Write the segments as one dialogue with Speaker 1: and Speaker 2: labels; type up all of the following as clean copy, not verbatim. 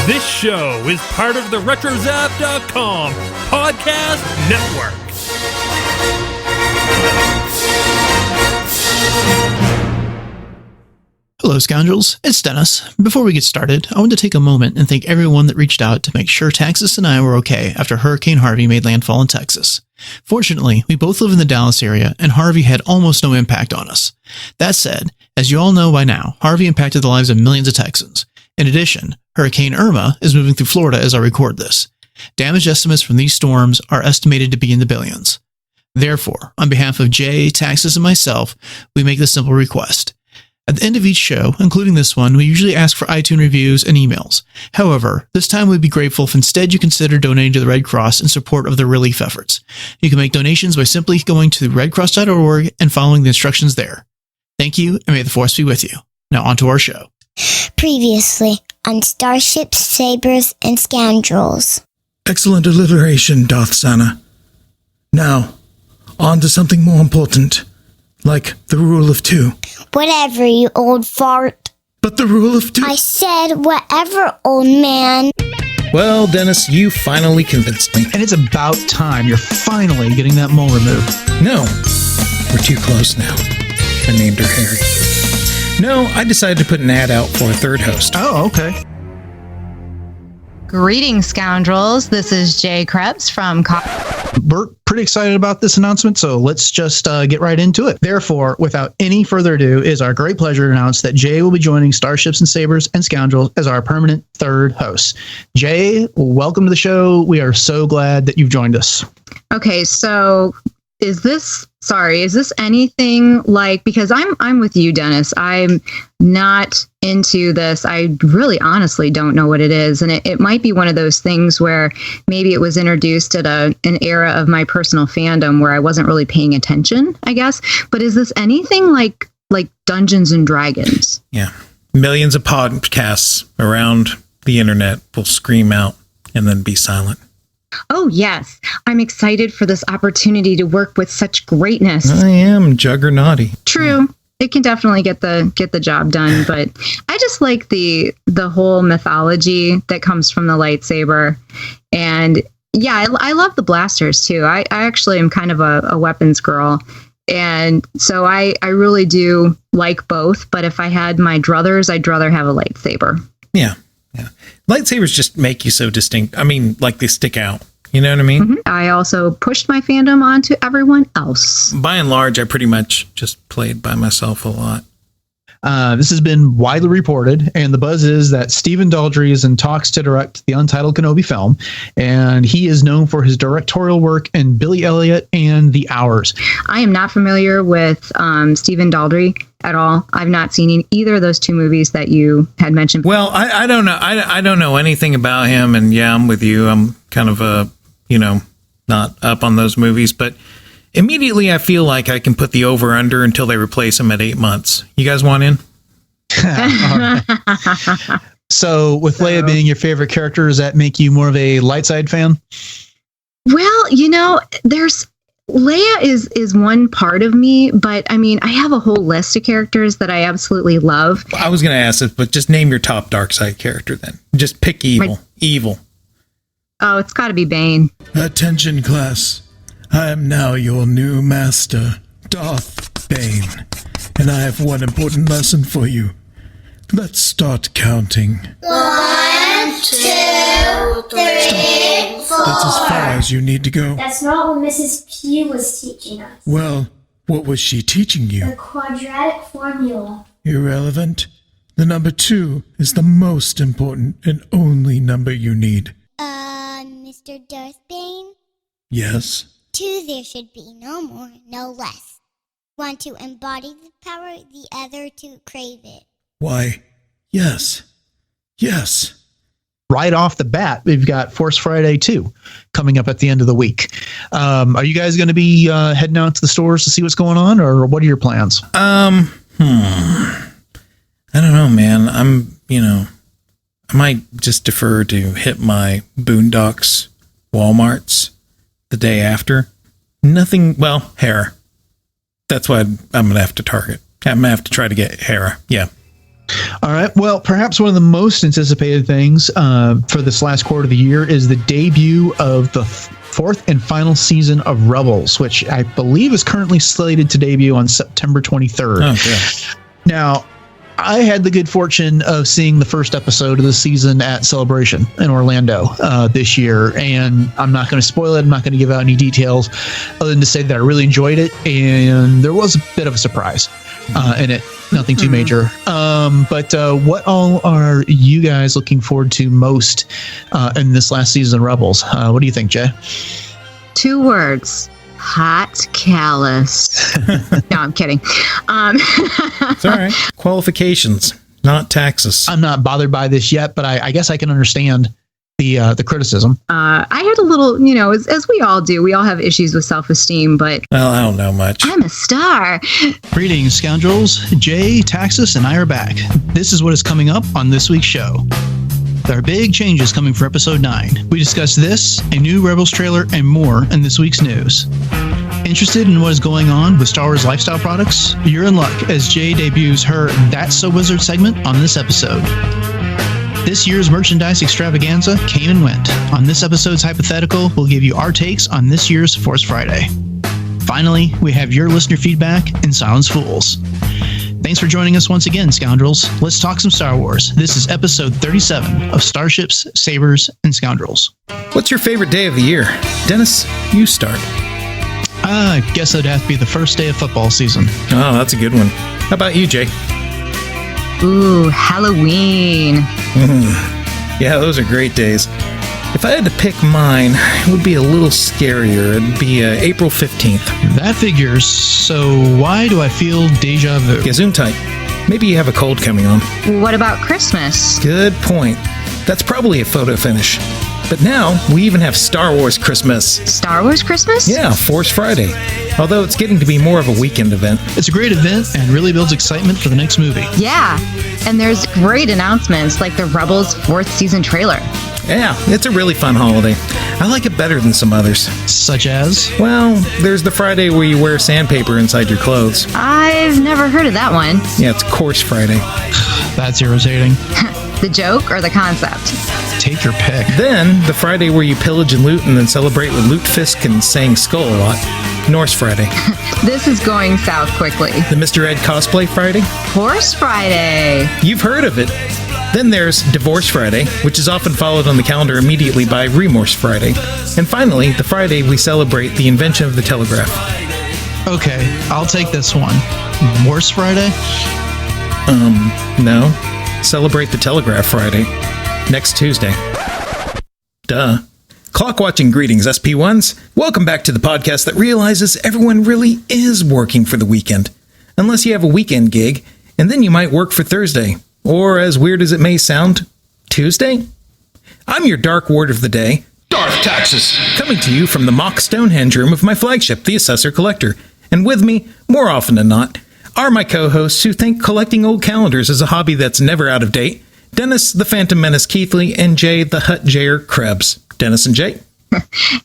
Speaker 1: This show is part of the RetroZap.com podcast network.
Speaker 2: Hello, Scoundrels. It's Dennis. Before we get started, I want to take a moment and thank everyone that reached out to make sure Taxus and I were okay after Hurricane Harvey made landfall in Texas. Fortunately, we both live in the Dallas area, and Harvey had almost no impact on us. That said, as you all know by now, Harvey impacted the lives of millions of Texans. In addition, Hurricane Irma is moving through Florida as I record this. Damage estimates from these storms are estimated to be in the billions. Therefore, on behalf of Jay, Taxus, and myself, we make this simple request. At the end of each show, including this one, we usually ask for iTunes reviews and emails. However, this time we'd be grateful if instead you consider donating to the Red Cross in support of their relief efforts. You can make donations by simply going to redcross.org and following the instructions there. Thank you, and may the Force be with you. Now on to our show.
Speaker 3: Previously on Starships, Sabers, and Scoundrels.
Speaker 4: Excellent alliteration, Darth Sana. Now, on to something more important, like the rule of two.
Speaker 3: Whatever, you old fart.
Speaker 4: But the rule of two...
Speaker 3: I said whatever, old man.
Speaker 4: Well, Dennis, you finally convinced me.
Speaker 2: And it's about time you're finally getting that mole removed.
Speaker 4: No, we're too close now. I named her Harry. No, I decided to put an ad out for a third host.
Speaker 2: Oh, okay.
Speaker 5: Greetings, Scoundrels. This is Jay Krebs from...
Speaker 2: We're pretty excited about this announcement, so let's just get right into it. Therefore, without any further ado, it is our great pleasure to announce that Jay will be joining Starships and Sabers and Scoundrels as our permanent third host. Jay, welcome to the show. We are so glad that you've joined us.
Speaker 5: Okay, so is this anything like, because I'm with you, Dennis. I'm not into this. I really honestly don't know what it is. And it might be one of those things where maybe it was introduced at an era of my personal fandom where I wasn't really paying attention, I guess. But is this anything like Dungeons and Dragons?
Speaker 4: Yeah. Millions of podcasts around the internet will scream out and then be silent.
Speaker 5: Oh, yes. I'm excited for this opportunity to work with such greatness.
Speaker 4: I am juggernauty.
Speaker 5: True. It can definitely get the job done, but I just like the whole mythology that comes from the lightsaber. And yeah, I love the blasters too. I actually am kind of a weapons girl. And so I really do like both, but if I had my druthers, I'd rather have a lightsaber.
Speaker 4: Yeah. Yeah. Lightsabers just make you so distinct. I mean, like they stick out. You know what I mean?
Speaker 5: Mm-hmm. I also pushed my fandom onto everyone else.
Speaker 4: By and large, I pretty much just played by myself a lot.
Speaker 2: This has been widely reported, and the buzz is that Stephen Daldry is in talks to direct the untitled Kenobi film, and he is known for his directorial work in Billy Elliot and The Hours.
Speaker 5: I am not familiar with Stephen Daldry at all. I've not seen either of those two movies that you had mentioned.
Speaker 4: Well, I don't know. I don't know anything about him, and yeah, I'm with you. I'm kind of not up on those movies, but immediately I feel like I can put the over under until they replace him at 8 months. You guys want in?
Speaker 2: So with Leia being your favorite character, does that make you more of a light side fan?
Speaker 5: Well, there's Leia is one part of me, but I mean, I have a whole list of characters that I absolutely love.
Speaker 4: I was going to ask this, but just name your top dark side character then. Just pick evil. Evil.
Speaker 5: Oh, it's got to be Bane.
Speaker 4: Attention, class. I am now your new master, Darth Bane, and I have one important lesson for you. Let's start counting.
Speaker 3: 1, 2, 3, 4.
Speaker 4: That's as far as you need to go.
Speaker 6: That's not what Mrs. P was teaching us.
Speaker 4: Well, what was she teaching you?
Speaker 6: The quadratic formula.
Speaker 4: Irrelevant. The number 2 is the most important and only number you need.
Speaker 3: Mr. Darth Bane?
Speaker 4: Yes?
Speaker 3: 2 there should be, no more, no less. 1 to embody the power, the other to crave it.
Speaker 4: Why, yes. Yes.
Speaker 2: Right off the bat, we've got Force Friday 2 coming up at the end of the week. Are you guys going to be heading out to the stores to see what's going on, or what are your plans?
Speaker 4: I don't know, man. I might just defer to hit my Boondocks Walmarts the day after. Nothing, well, Hera. That's why I'm going to have to target. I'm going to have to try to get Hera. Yeah.
Speaker 2: All right. Well, perhaps one of the most anticipated things for this last quarter of the year is the debut of the fourth and final season of Rebels, which I believe is currently slated to debut on September 23rd.
Speaker 4: Oh, yeah.
Speaker 2: Now, I had the good fortune of seeing the first episode of the season at Celebration in Orlando this year, and I'm not going to spoil it. I'm not going to give out any details other than to say that I really enjoyed it, and there was a bit of a surprise in it. Nothing too major. But what all are you guys looking forward to most in this last season of Rebels? What do you think, Jay?
Speaker 5: 2 words. Hot callus. No, I'm kidding.
Speaker 4: It's all right. Qualifications, not Taxus.
Speaker 2: I'm not bothered by this yet, but I guess I can understand the criticism.
Speaker 5: I had a little, as we all do, we all have issues with self-esteem, but
Speaker 4: Well, I don't know much.
Speaker 5: I'm a star.
Speaker 2: Greetings, Scoundrels. Jay, Taxus, and I are back. This is what is coming up on this week's show. There are big changes coming for episode 9. We discuss this, a new Rebels trailer, and more in this week's news. Interested in what is going on with Star Wars lifestyle products? You're in luck as Jay debuts her That's So Wizard segment on this episode. This year's merchandise extravaganza came and went. On this episode's Hypothetical, we'll give you our takes on this year's Force Friday. Finally, we have your listener feedback and Silence Fools. Thanks for joining us once again, Scoundrels. Let's talk some Star Wars. This is episode 37 of Starships, Sabers, and Scoundrels.
Speaker 4: What's your favorite day of the year? Dennis, you start.
Speaker 2: I guess it'd have to be the first day of football season.
Speaker 4: Oh, that's a good one. How about you, Jay?
Speaker 5: Ooh, Halloween.
Speaker 4: Yeah, those are great days. If I had to pick mine, it would be a little scarier. It'd be April 15th.
Speaker 2: That figures. So why do I feel deja vu?
Speaker 4: Yeah, zoom tight. Maybe you have a cold coming on.
Speaker 5: What about Christmas?
Speaker 4: Good point. That's probably a photo finish. But now, we even have Star Wars Christmas.
Speaker 5: Star Wars Christmas?
Speaker 4: Yeah, Force Friday. Although it's getting to be more of a weekend event.
Speaker 2: It's a great event and really builds excitement for the next movie.
Speaker 5: Yeah, and there's great announcements like the Rebels 4th season trailer.
Speaker 4: Yeah, it's a really fun holiday. I like it better than some others.
Speaker 2: Such as?
Speaker 4: Well, there's the Friday where you wear sandpaper inside your clothes.
Speaker 5: I've never heard of that one.
Speaker 4: Yeah, it's Course Friday.
Speaker 2: That's irritating.
Speaker 5: The joke or the concept?
Speaker 2: Take your pick.
Speaker 4: Then, the Friday where you pillage and loot and then celebrate with loot fisk and saying skull a lot. Norse Friday.
Speaker 5: This is going south quickly.
Speaker 4: The Mr. Ed Cosplay Friday.
Speaker 5: Horse Friday.
Speaker 4: You've heard of it. Then there's Divorce Friday, which is often followed on the calendar immediately by Remorse Friday. And finally, the Friday we celebrate the invention of the telegraph.
Speaker 2: Okay, I'll take this one. Worse Friday?
Speaker 4: No. Celebrate the Telegraph Friday. Next Tuesday. Duh. Clock watching greetings, SP1s. Welcome back to the podcast that realizes everyone really is working for the weekend. Unless you have a weekend gig, and then you might work for Thursday. Or, as weird as it may sound, Tuesday? I'm your Dark Ward of the day,
Speaker 7: Darth Taxus.
Speaker 4: coming to you from the mock Stonehenge room of my flagship, the Assessor Collector. And with me, more often than not, are my co-hosts who think collecting old calendars is a hobby that's never out of date, Dennis the Phantom Menace Keithley and Jay the Hut Jayer Krebs. Dennis and Jay.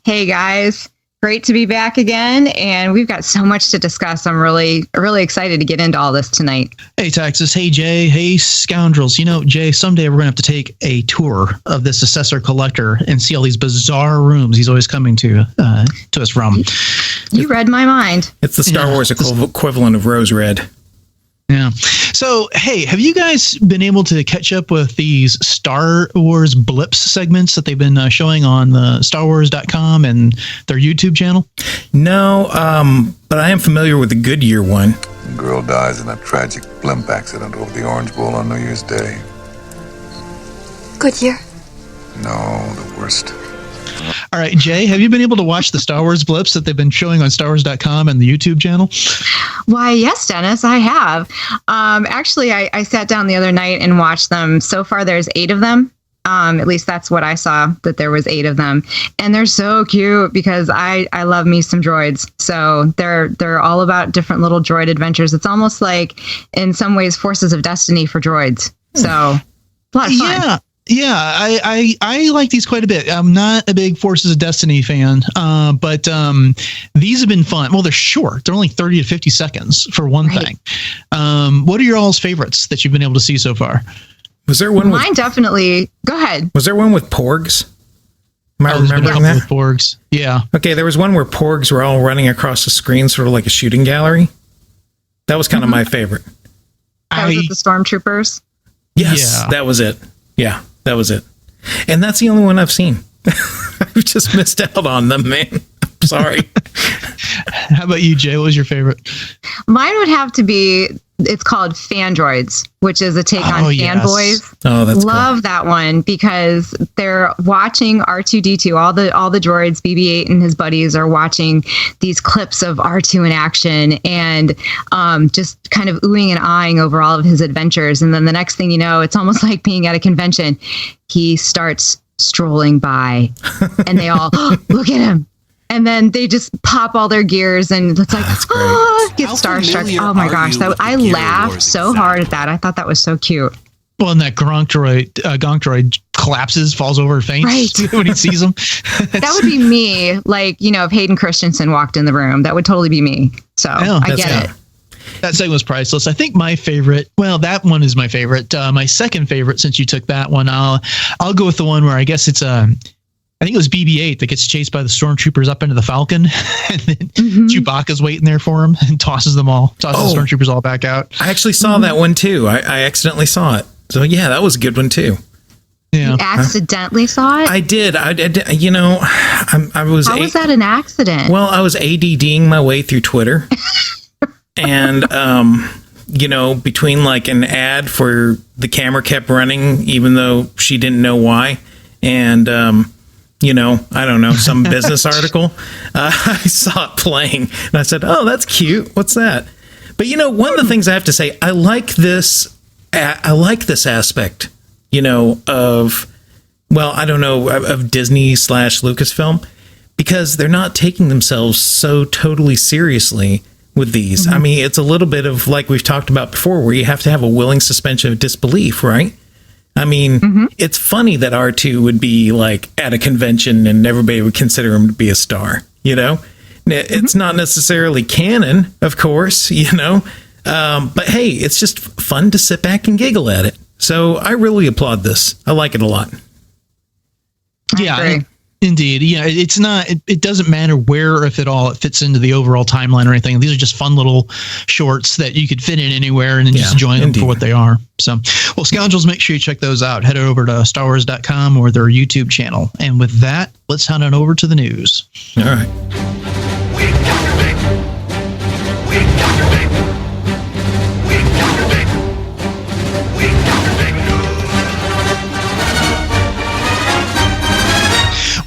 Speaker 5: Hey guys, great to be back again, and we've got so much to discuss. I'm really excited to get into all this tonight.
Speaker 2: Hey, Taxus. Hey, Jay. Hey, Scoundrels. You know, Jay, someday we're going to have to take a tour of this Assessor Collector and see all these bizarre rooms he's always coming to us from.
Speaker 5: You read my mind.
Speaker 4: It's the Star Wars equivalent of Rose Red.
Speaker 2: Yeah. So, hey, have you guys been able to catch up with these Star Wars Blips segments that they've been showing on the StarWars.com and their YouTube channel?
Speaker 4: No, but I am familiar with the Goodyear one.
Speaker 7: A girl dies in a tragic blimp accident over the Orange Bowl on New Year's Day.
Speaker 8: Goodyear.
Speaker 7: No, the worst.
Speaker 2: All right, Jay, have you been able to watch the Star Wars Blips that they've been showing on StarWars.com and the YouTube channel?
Speaker 5: Why, yes, Dennis, I have. Actually, I sat down the other night and watched them. So far, there's 8 of them. At least that's what I saw, that there was 8 of them. And they're so cute because I love me some droids. So they're all about different little droid adventures. It's almost like, in some ways, Forces of Destiny for droids. So, a lot of fun.
Speaker 2: Yeah. Yeah, I like these quite a bit. I'm not a big Forces of Destiny fan, but these have been fun. Well, they're short. They're only 30 to 50 seconds for one thing. What are your all's favorites that you've been able to see so far?
Speaker 4: Was there one?
Speaker 5: Mine definitely. Go ahead.
Speaker 4: Was there one with porgs? Am I
Speaker 2: There's been a
Speaker 4: remembering
Speaker 2: couple
Speaker 4: that?
Speaker 2: with Borgs. Yeah.
Speaker 4: Okay, there was one where porgs were all running across the screen, sort of like a shooting gallery. That was kind of my favorite.
Speaker 5: That was with the stormtroopers.
Speaker 4: Yes,
Speaker 2: Yeah.
Speaker 4: that was it. Yeah, that was it. And that's the only one I've seen. I've just missed out on them, man. I'm sorry.
Speaker 2: How about you, Jay? What was your favorite?
Speaker 5: Mine would have to be. It's called Fandroids, which is a take on fanboys.
Speaker 4: Oh, that's
Speaker 5: Love that one because they're watching R2D2. All the droids, BB-8 and his buddies are watching these clips of R2 in action and just kind of oohing and ahhing over all of his adventures. And then the next thing you know, it's almost like being at a convention. He starts strolling by, and they all look at him. And then they just pop all their gears, and it's like, get starstruck. Oh my gosh, I laughed so hard at that. I thought that was so cute.
Speaker 2: Well, and that Gonk droid collapses, falls over, faints when he sees him.
Speaker 5: That would be me. Like, if Hayden Christensen walked in the room, that would totally be me. So I get it.
Speaker 2: That segment was priceless. I think my favorite, well, that one is my favorite. My second favorite, since you took that one, I'll go with the one where I guess it's I think it was BB-8 that gets chased by the stormtroopers up into the Falcon, and then Chewbacca's waiting there for him and tosses the stormtroopers all back out.
Speaker 4: I actually saw that one too. I accidentally saw it. So yeah, that was a good one too.
Speaker 2: Yeah.
Speaker 5: You accidentally saw it?
Speaker 4: I did. I was.
Speaker 5: How was that an accident?
Speaker 4: Well, I was ADDing my way through Twitter, and between like an ad for the camera kept running, even though she didn't know why, and I don't know, some business article. I saw it playing, and I said, "Oh, that's cute. What's that?" But one of the things I have to say, I like this aspect, of Disney / Lucasfilm, because they're not taking themselves so totally seriously with these. I mean, it's a little bit of like we've talked about before, where you have to have a willing suspension of disbelief, right? I mean, it's funny that R2 would be like at a convention and everybody would consider him to be a star, It's not necessarily canon, of course, but hey, it's just fun to sit back and giggle at it. So I really applaud this. I like it a lot.
Speaker 2: Yeah, indeed. Yeah, it's not. It doesn't matter where, if at all, it fits into the overall timeline or anything. These are just fun little shorts that you could fit in anywhere and then just enjoy them for what they are. So, well, Scoundrels, make sure you check those out. Head over to StarWars.com or their YouTube channel. And with that, let's head on over to the news.
Speaker 4: All right.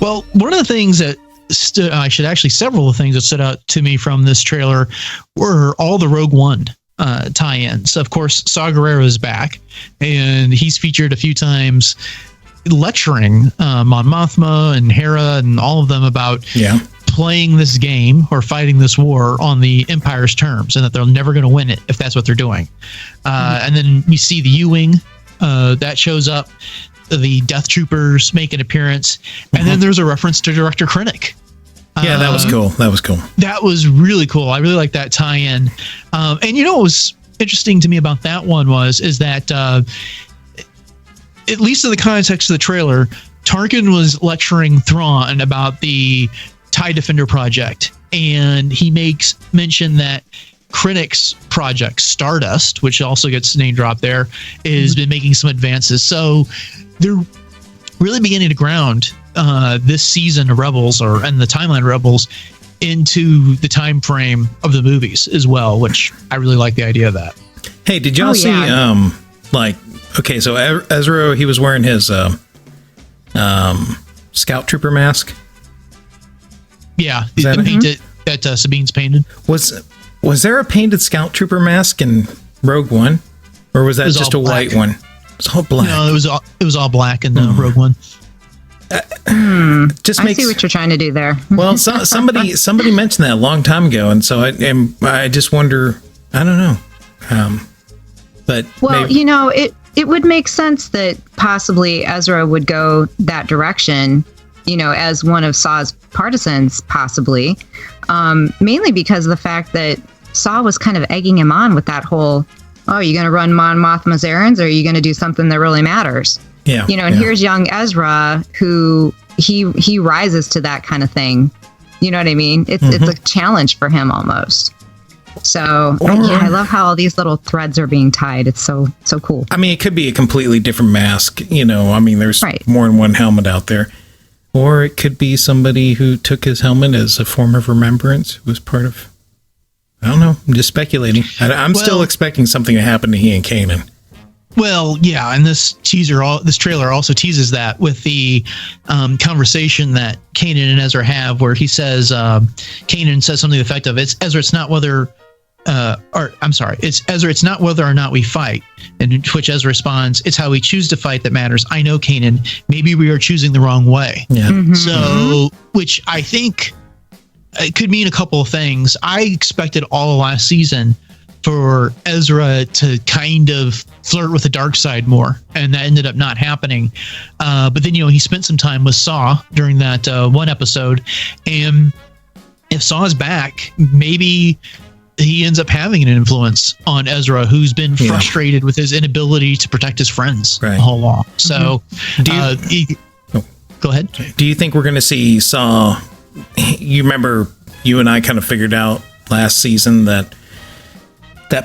Speaker 2: Well, one of the things that several of the things that stood out to me from this trailer were all the Rogue One tie-ins. Of course, Saw Gerrera is back, and he's featured a few times lecturing Mon Mothma and Hera and all of them about playing this game or fighting this war on the Empire's terms, and that they're never going to win it if that's what they're doing. And then we see the U-Wing that shows up. The Death Troopers make an appearance, and then there's a reference to Director Krennic.
Speaker 4: Yeah, that was cool.
Speaker 2: That was really cool. I really like that tie-in. And what was interesting to me about that one is that at least in the context of the trailer, Tarkin was lecturing Thrawn about the TIE Defender project, and he makes mention that Krennic's project, Stardust, which also gets name dropped there, has been making some advances. So they're really beginning to ground this season of Rebels and the timeline of Rebels into the time frame of the movies as well, which I really like the idea of that.
Speaker 4: Hey, did y'all see so Ezra, he was wearing his Scout Trooper mask?
Speaker 2: Yeah, that Sabine's painted.
Speaker 4: Was there a painted Scout Trooper mask in Rogue One, or was that just a white one? It was all black.
Speaker 2: No, it was all black in Rogue One.
Speaker 5: I see what you're trying to do there.
Speaker 4: Well, somebody mentioned that a long time ago, and so I just wonder. I don't know. But
Speaker 5: well,
Speaker 4: maybe.
Speaker 5: it would make sense that possibly Ezra would go that direction, as one of Saw's partisans, possibly. Mainly because of the fact that Saw was kind of egging him on with that whole, oh, are you going to run Mon Mothma's errands, or are you going to do something that really matters?
Speaker 4: Yeah.
Speaker 5: Here's young Ezra, who he rises to that kind of thing. You know what I mean? It's a challenge for him almost. So I love how all these little threads are being tied. It's so cool.
Speaker 4: I mean, it could be a completely different mask. There's more than one helmet out there. Or it could be somebody who took his helmet as a form of remembrance, who was part of, I don't know, I'm just speculating. I'm still expecting something to happen to he and Kanan.
Speaker 2: Well, yeah, and this trailer also teases that with the conversation that Kanan and Ezra have, where he says, Kanan says something effective. It's Ezra. It's not whether, it's Ezra. It's not whether or not we fight. And to which Ezra responds, "It's how we choose to fight that matters. I know, Kanan. Maybe we are choosing the wrong way."
Speaker 4: Yeah.
Speaker 5: Mm-hmm.
Speaker 2: So, which I think it could mean a couple of things. I expected all of last season for Ezra to kind of flirt with the dark side more, and that ended up not happening. But then, he spent some time with Saw during that one episode, and if Saw is back, maybe he ends up having an influence on Ezra, who's been frustrated with his inability to protect his friends the whole long. So, go ahead.
Speaker 4: Do you think we're going to see Saw? You remember you and I kind of figured out last season that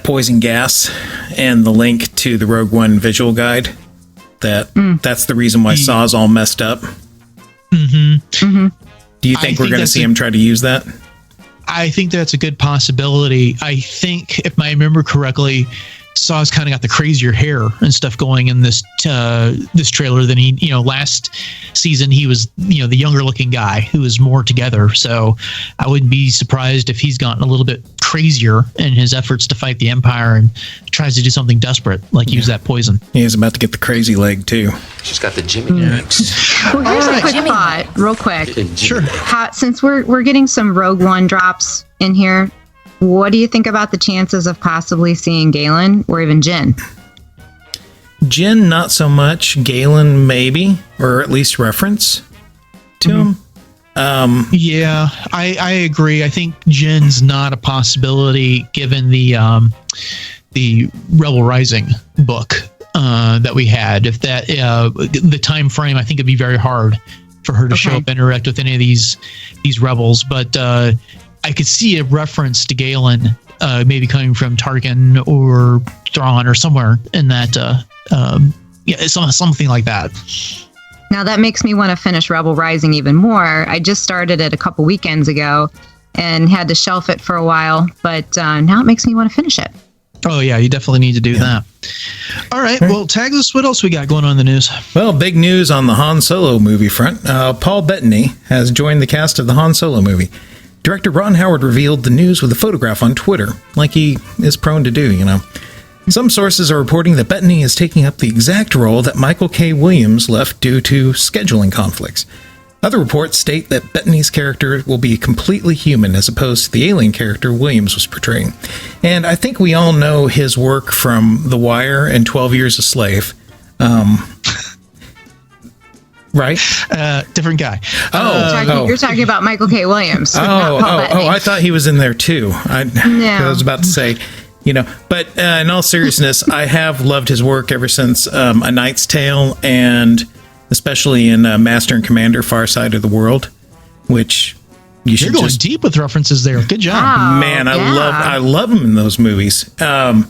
Speaker 4: poison gas and the link to the Rogue One visual guide, that's the reason why Saw's all messed up.
Speaker 2: Mm-hmm.
Speaker 5: Mm-hmm.
Speaker 4: Do you think we're going to see him try to use that?
Speaker 2: I think that's a good possibility. I think, if I remember correctly, Saw's kind of got the crazier hair and stuff going in this trailer than he, last season he was, the younger looking guy who was more together. So I wouldn't be surprised if he's gotten a little bit crazier in his efforts to fight the Empire and tries to do something desperate, like use that poison.
Speaker 4: He's about to get the crazy leg too.
Speaker 8: She's got the Jimmy legs.
Speaker 5: Well, here's a quick thought, real quick.
Speaker 2: Sure.
Speaker 5: Since we're getting some Rogue One drops in here, what do you think about the chances of possibly seeing Galen or even Jyn?
Speaker 4: Jyn, not so much. Galen, maybe, or at least reference to him.
Speaker 2: Yeah, I agree. I think Jin's not a possibility given the Rebel Rising book that we had. If that the time frame, I think it'd be very hard for her to show up and interact with any of these rebels. But I could see a reference to Galen maybe coming from Tarkin or Thrawn or somewhere in that. Something like that.
Speaker 5: Now that makes me want to finish Rebel Rising even more. I just started it a couple weekends ago and had to shelf it for a while, but now it makes me want to finish it.
Speaker 2: Oh yeah, you definitely need to do that. All right, well, Taxus, what else we got going on in the news?
Speaker 4: Well, big news on the Han Solo movie front. Paul Bettany has joined the cast of the Han Solo movie. Director Ron Howard revealed the news with a photograph on Twitter, like he is prone to do, Some sources are reporting that Bettany is taking up the exact role that Michael K. Williams left due to scheduling conflicts. Other reports state that Bettany's character will be completely human as opposed to the alien character Williams was portraying. And I think we all know his work from The Wire and 12 Years a Slave. Right?
Speaker 2: Different guy.
Speaker 5: You're talking about Michael K. Williams.
Speaker 4: I thought he was in there too. I was about to say, but in all seriousness, I have loved his work ever since A Knight's Tale, and especially in Master and Commander: Far Side of the World, which you're
Speaker 2: going deep with references there. Good job.
Speaker 5: Wow,
Speaker 4: man. I love him in those movies. I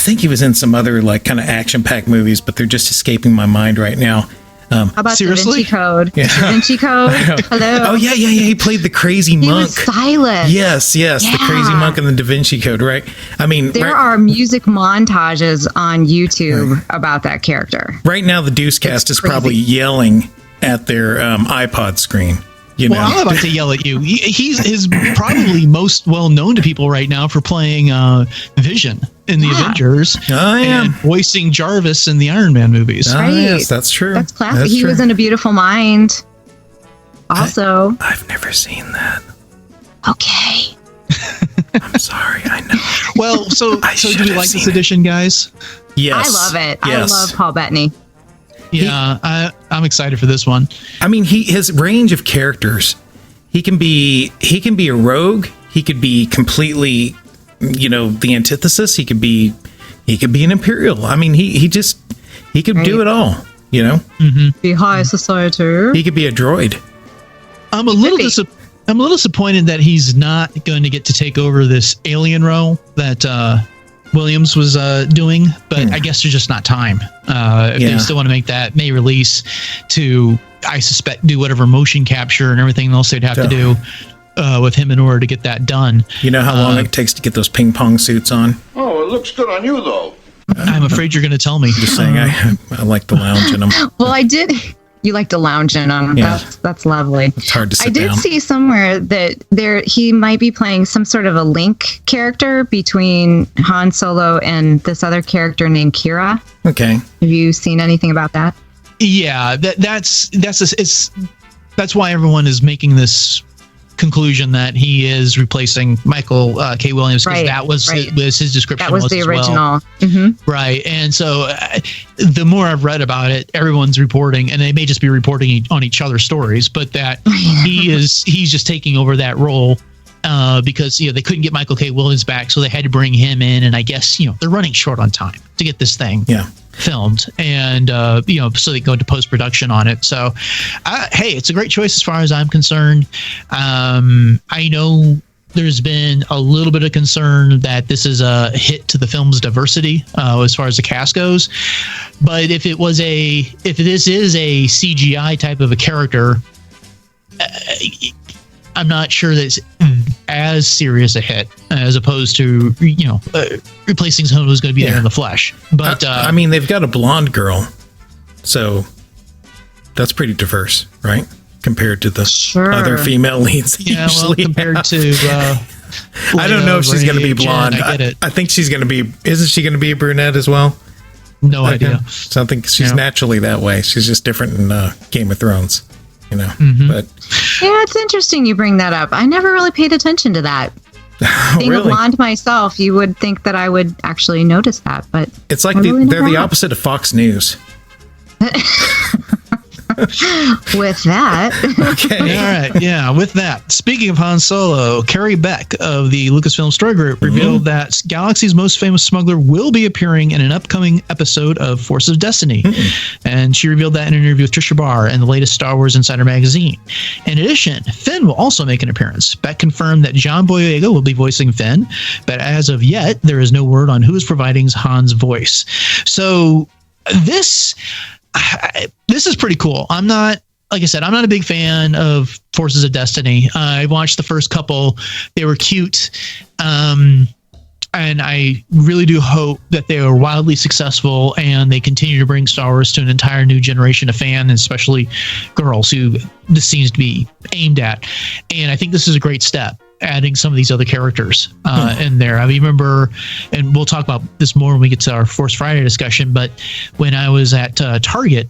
Speaker 4: think he was in some other kind of action-packed movies, but they're just escaping my mind right now.
Speaker 5: How about
Speaker 2: seriously?
Speaker 5: Da Vinci Code?
Speaker 4: Yeah.
Speaker 5: Da Vinci Code? Hello?
Speaker 4: Oh, yeah. He played the crazy monk.
Speaker 5: He was Silas.
Speaker 4: Yes, the crazy monk in the Da Vinci Code, right? I mean...
Speaker 5: There are music montages on YouTube about that character.
Speaker 4: Right now, the Deuce Cast is probably yelling at their iPod screen.
Speaker 2: Well, I'm about to yell at you. He's probably most well known to people right now for playing Vision in the Avengers and voicing Jarvis in the Iron Man movies.
Speaker 5: Right.
Speaker 4: Yes, that's true.
Speaker 5: That's classic. He was in A Beautiful Mind. Also,
Speaker 4: I've never seen that.
Speaker 5: Okay.
Speaker 4: I'm sorry. I know.
Speaker 2: Well, so do we like this edition, guys?
Speaker 4: Yes.
Speaker 5: I love it.
Speaker 4: Yes.
Speaker 5: I love Paul Bettany.
Speaker 2: Yeah, I'm excited for this one.
Speaker 4: I mean, his range of characters. He can be a rogue. He could be completely, the antithesis. He could be an Imperial. I mean, he could do it all.
Speaker 5: Be high society.
Speaker 4: He could be a droid.
Speaker 2: I'm a little disappointed that he's not going to get to take over this alien role that Williams was doing, but I guess there's just not time. If they still want to make that May release to, I suspect, do whatever motion capture and everything else they'd have to do with him in order to get that done.
Speaker 4: You know how long it takes to get those ping pong suits on?
Speaker 9: Oh, it looks good on you, though.
Speaker 2: I'm afraid you're going to tell me.
Speaker 4: Just saying, I like to lounge in them.
Speaker 5: Well, I did. You like to lounge in on them.
Speaker 4: Yeah.
Speaker 5: That's lovely.
Speaker 4: It's hard to sit
Speaker 5: I did
Speaker 4: down.
Speaker 5: see somewhere that he might be playing some sort of a link character between Han Solo and this other character named Kira.
Speaker 4: Okay.
Speaker 5: Have you seen anything about that?
Speaker 2: Yeah, that's why everyone is making this conclusion that he is replacing Michael K. Williams, because that was his description.
Speaker 5: That was the original.
Speaker 2: Well.
Speaker 5: Mm-hmm.
Speaker 2: Right. And so the more I've read about it, everyone's reporting, and they may just be reporting on each other's stories, but that he's just taking over that role because they couldn't get Michael K. Williams back, so they had to bring him in, and I guess they're running short on time to get this thing filmed, and so they go into post-production on it. So hey, it's a great choice as far as I'm concerned. I know there's been a little bit of concern that this is a hit to the film's diversity as far as the cast goes, but if this is a CGI type of a character, I'm not sure that it's as serious a hit as opposed to replacing someone who's going to be there in the flesh. But
Speaker 4: I mean, they've got a blonde girl, so that's pretty diverse, right? Compared to the other female leads.
Speaker 2: Compared to
Speaker 4: I don't know if she's going to be blonde.
Speaker 2: I get it.
Speaker 4: I think she's going to be. Isn't she going to be a brunette as well?
Speaker 2: No idea.
Speaker 4: So I think she's naturally that way. She's just different in Game of Thrones. But
Speaker 5: yeah, it's interesting you bring that up. I never really paid attention to that. Being a blonde myself, you would think that I would actually notice that, but
Speaker 4: it's like they're the opposite of Fox News.
Speaker 5: With that.
Speaker 2: Okay. All right. Yeah. With that. Speaking of Han Solo, Carrie Beck of the Lucasfilm Story Group revealed that Galaxy's most famous smuggler will be appearing in an upcoming episode of Force of Destiny. And she revealed that in an interview with Trisha Barr in the latest Star Wars Insider magazine. In addition, Finn will also make an appearance. Beck confirmed that John Boyega will be voicing Finn, but as of yet, there is no word on who is providing Han's voice. So this is pretty cool. Like I said, I'm not a big fan of Forces of Destiny. I watched the first couple. They were cute. And I really do hope that they are wildly successful and they continue to bring Star Wars to an entire new generation of fans, especially girls who this seems to be aimed at. And I think this is a great step, adding some of these other characters in there. I remember, and we'll talk about this more when we get to our Force Friday discussion, but when I was at Target,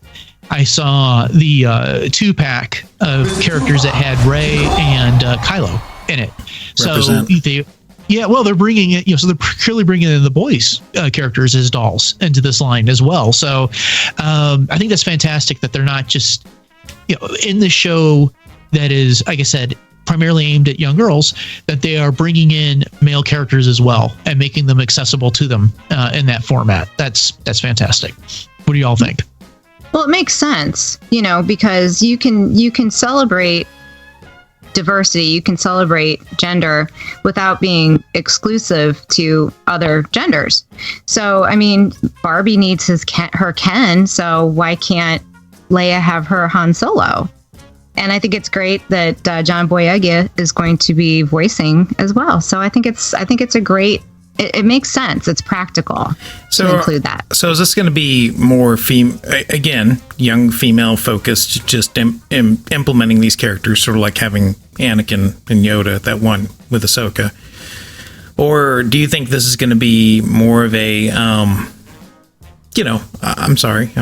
Speaker 2: I saw the 2-pack of characters that had Rey and Kylo in it.
Speaker 4: Represent.
Speaker 2: So they're bringing it, so they're clearly bringing in the boys' characters as dolls into this line as well. So I think that's fantastic that they're not just, in the show that is, like I said, primarily aimed at young girls, that they are bringing in male characters as well and making them accessible to them in that format. That's fantastic. What do y'all think?
Speaker 5: Well, it makes sense, because you can celebrate diversity, you can celebrate gender without being exclusive to other genders. So, I mean, Barbie needs her Ken, so why can't Leia have her Han Solo? And I think it's great that John Boyega is going to be voicing as well. So I think it's a great. It makes sense. It's practical to include that.
Speaker 4: So is this going to be more young female focused, just implementing these characters, sort of like having Anakin and Yoda, that one with Ahsoka? Or do you think this is going to be more of a, I'm sorry,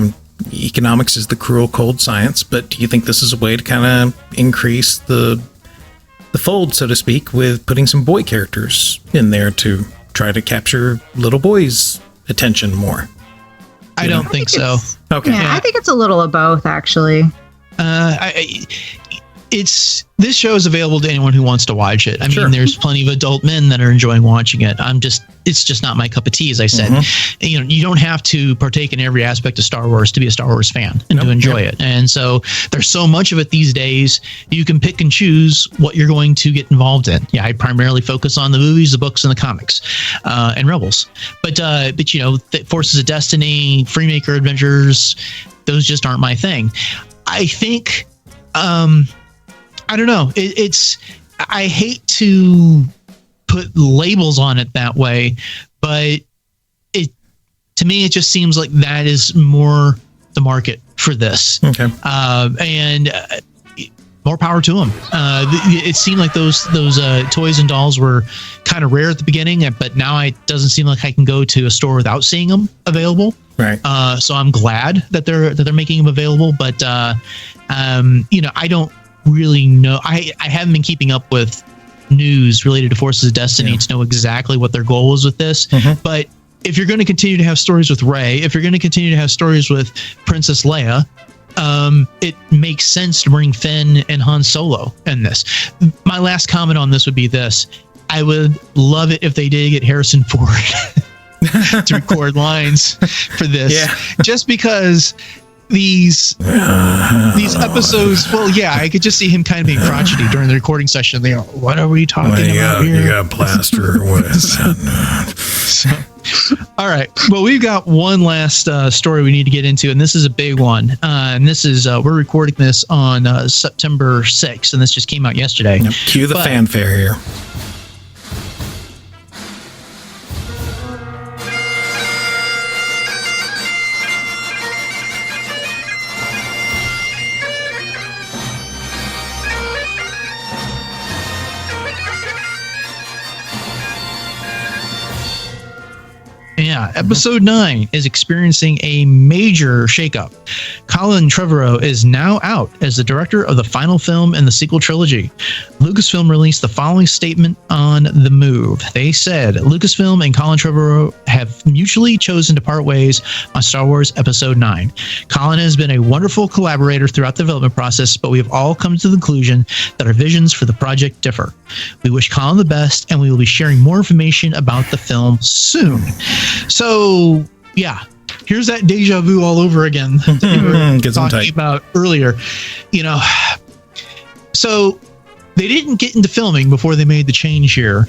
Speaker 4: economics is the cruel, cold science, but do you think this is a way to kind of increase the fold, so to speak, with putting some boy characters in there to try to capture little boys' attention more?
Speaker 2: I don't think so.
Speaker 4: Okay.
Speaker 5: Yeah, I think it's a little of both, actually.
Speaker 2: This show is available to anyone who wants to watch it. I mean, there's plenty of adult men that are enjoying watching it. It's just not my cup of tea, as I said. You don't have to partake in every aspect of Star Wars to be a Star Wars fan and to enjoy it. And so there's so much of it these days. You can pick and choose what you're going to get involved in. Yeah, I primarily focus on the movies, the books, and the comics, and Rebels. But the Forces of Destiny, Freemaker Adventures, those just aren't my thing. I think. I don't know. I hate to put labels on it that way, but to me, it just seems like that is more the market for this.
Speaker 4: Okay.
Speaker 2: And more power to them. It seemed like those toys and dolls were kind of rare at the beginning, but now it doesn't seem like I can go to a store without seeing them available.
Speaker 4: Right.
Speaker 2: So I'm glad that they're making them available, but I don't really know. I haven't been keeping up with news related to Forces of Destiny to know exactly what their goal is with this. But if you're going to continue to have stories with Rey, if you're going to continue to have stories with Princess Leia, it makes sense to bring Finn and Han Solo in this. My last comment on this would be this. I would love it if they did get Harrison Ford to record lines for this, just because these episodes, I could just see him kind of being crotchety during the recording session. They go, what are we talking about here?
Speaker 4: You got plaster. What is that?
Speaker 2: All right. Well, we've got one last story we need to get into, and this is a big one. And this is, we're recording this on September 6th, and this just came out yesterday.
Speaker 4: Cue the fanfare here.
Speaker 2: Yeah, episode 9 is experiencing a major shakeup. Colin Trevorrow is now out as the director of the final film in the sequel trilogy. Lucasfilm released the following statement on the move. They said, Lucasfilm and Colin Trevorrow have mutually chosen to part ways on Star Wars Episode 9. Colin has been a wonderful collaborator throughout the development process, but we have all come to the conclusion that our visions for the project differ. We wish Colin the best, and we will be sharing more information about the film soon. So, yeah, here's that deja vu all over again that we were talking about earlier. So they didn't get into filming before they made the change here.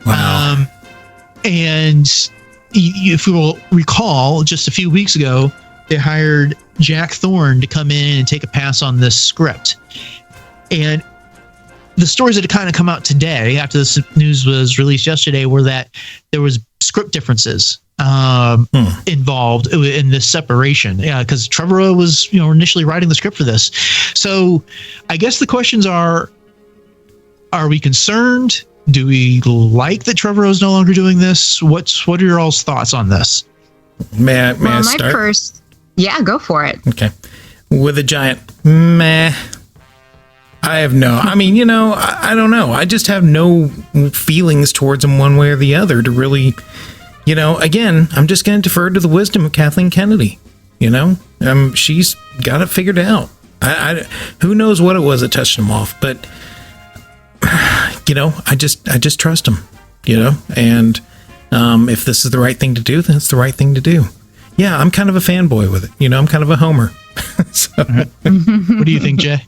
Speaker 4: Wow.
Speaker 2: And if you will recall, just a few weeks ago, they hired Jack Thorne to come in and take a pass on this script. And the stories that had kind of come out today after this news was released yesterday were that there was script differences involved in this separation. Yeah, because Trevorrow was initially writing the script for this. So I guess the questions are we concerned? Do we like that Trevorrow is no longer doing this? What are your all's thoughts on this?
Speaker 4: May I start?
Speaker 5: Go for it.
Speaker 4: Okay. With a giant meh. I have I don't know. I just have no feelings towards him one way or the other to really, again, I'm just going to defer to the wisdom of Kathleen Kennedy. She's got it figured out. Who knows what it was that touched him off, but I just trust him, and if this is the right thing to do, then it's the right thing to do. Yeah, I'm kind of a fanboy with it. I'm kind of a homer. So.
Speaker 2: What do you think, Jay?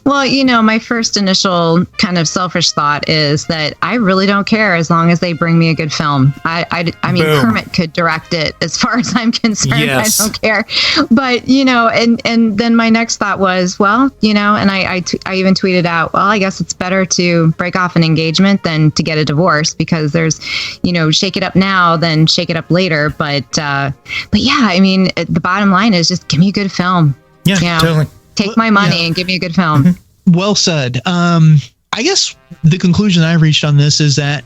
Speaker 5: Well, my first initial kind of selfish thought is that I really don't care as long as they bring me a good film. I mean, Boom. Kermit could direct it as far as I'm concerned. Yes. I don't care. But, and then my next thought was, well, and I even tweeted out, well, I guess it's better to break off an engagement than to get a divorce because there's, shake it up now than shake it up later. But yeah, I mean, the bottom line is just give me a good film.
Speaker 4: Yeah, totally.
Speaker 5: Take my money and give me a good film.
Speaker 2: Well said. I guess the conclusion I've reached on this is that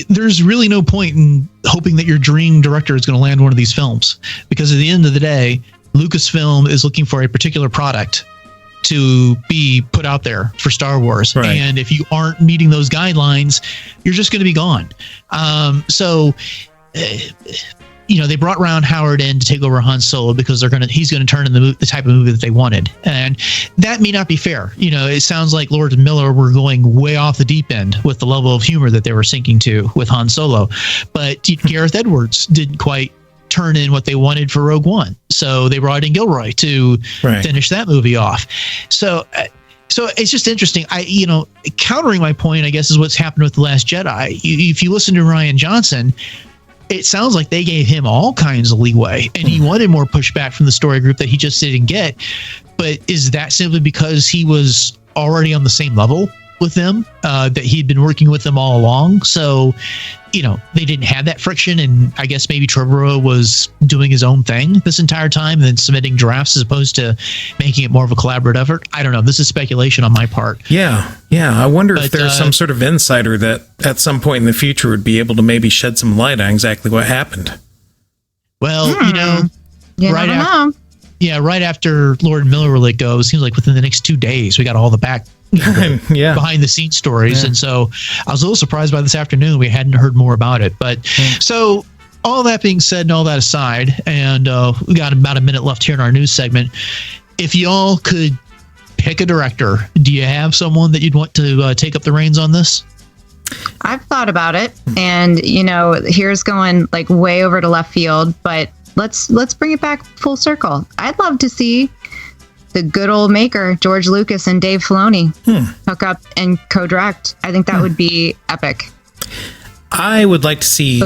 Speaker 2: there's really no point in hoping that your dream director is going to land one of these films, because at the end of the day, Lucasfilm is looking for a particular product to be put out there for Star Wars. Right. And if you aren't meeting those guidelines, you're just going to be gone. So they brought Ron Howard in to take over Han Solo because he's going to turn in the type of movie that they wanted. And that may not be fair. It sounds like Lord and Miller were going way off the deep end with the level of humor that they were sinking to with Han Solo. But Gareth Edwards didn't quite turn in what they wanted for Rogue One. So they brought in Gilroy to finish that movie off. So it's just interesting. Countering my point, I guess, is what's happened with The Last Jedi. If you listen to Rian Johnson, it sounds like they gave him all kinds of leeway, and he wanted more pushback from the story group that he just didn't get. But is that simply because he was already on the same level with them, that he'd been working with them all along? So, they didn't have that friction, and I guess maybe Trevorrow was doing his own thing this entire time and then submitting drafts as opposed to making it more of a collaborative effort. I don't know. This is speculation on my part.
Speaker 4: Yeah. I wonder if there's some sort of insider that at some point in the future would be able to maybe shed some light on exactly what happened.
Speaker 2: Well,
Speaker 5: right
Speaker 2: after Lord and Miller were let go, it seems like within the next 2 days, we got all the behind the scenes stories. Yeah. And so I was a little surprised by this afternoon. We hadn't heard more about it. But so all that being said and all that aside, and we got about a minute left here in our news segment. If y'all could pick a director, do you have someone that you'd want to take up the reins on this?
Speaker 5: I've thought about it, and here's going like way over to left field, but let's bring it back full circle. I'd love to see the good old maker, George Lucas and Dave Filoni, hook up and co-direct. I think that would be epic.
Speaker 4: I would like to see...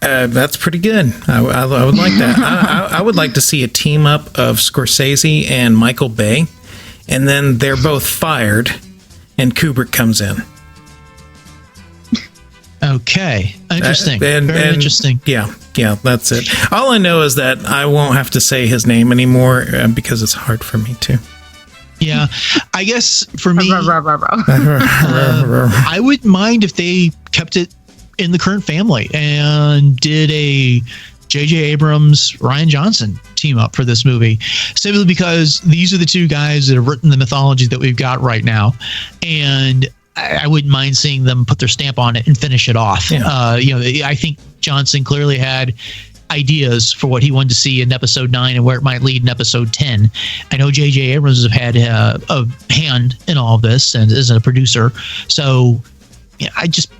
Speaker 4: that's pretty good. I would like that. I would like to see a team up of Scorsese and Michael Bay, and then they're both fired, and Kubrick comes in.
Speaker 2: Okay. Interesting. Very interesting.
Speaker 4: Yeah, that's it. All I know is that I won't have to say his name anymore because it's hard for me to.
Speaker 2: Yeah. I guess for me, I wouldn't mind if they kept it in the current family and did a J.J. Abrams, Rian Johnson team up for this movie, simply because these are the two guys that have written the mythology that we've got right now. And I wouldn't mind seeing them put their stamp on it and finish it off. Yeah. I think Johnson clearly had ideas for what he wanted to see in episode 9 and where it might lead in episode 10. I know J.J. Abrams have had a hand in all of this and is a producer. So I just,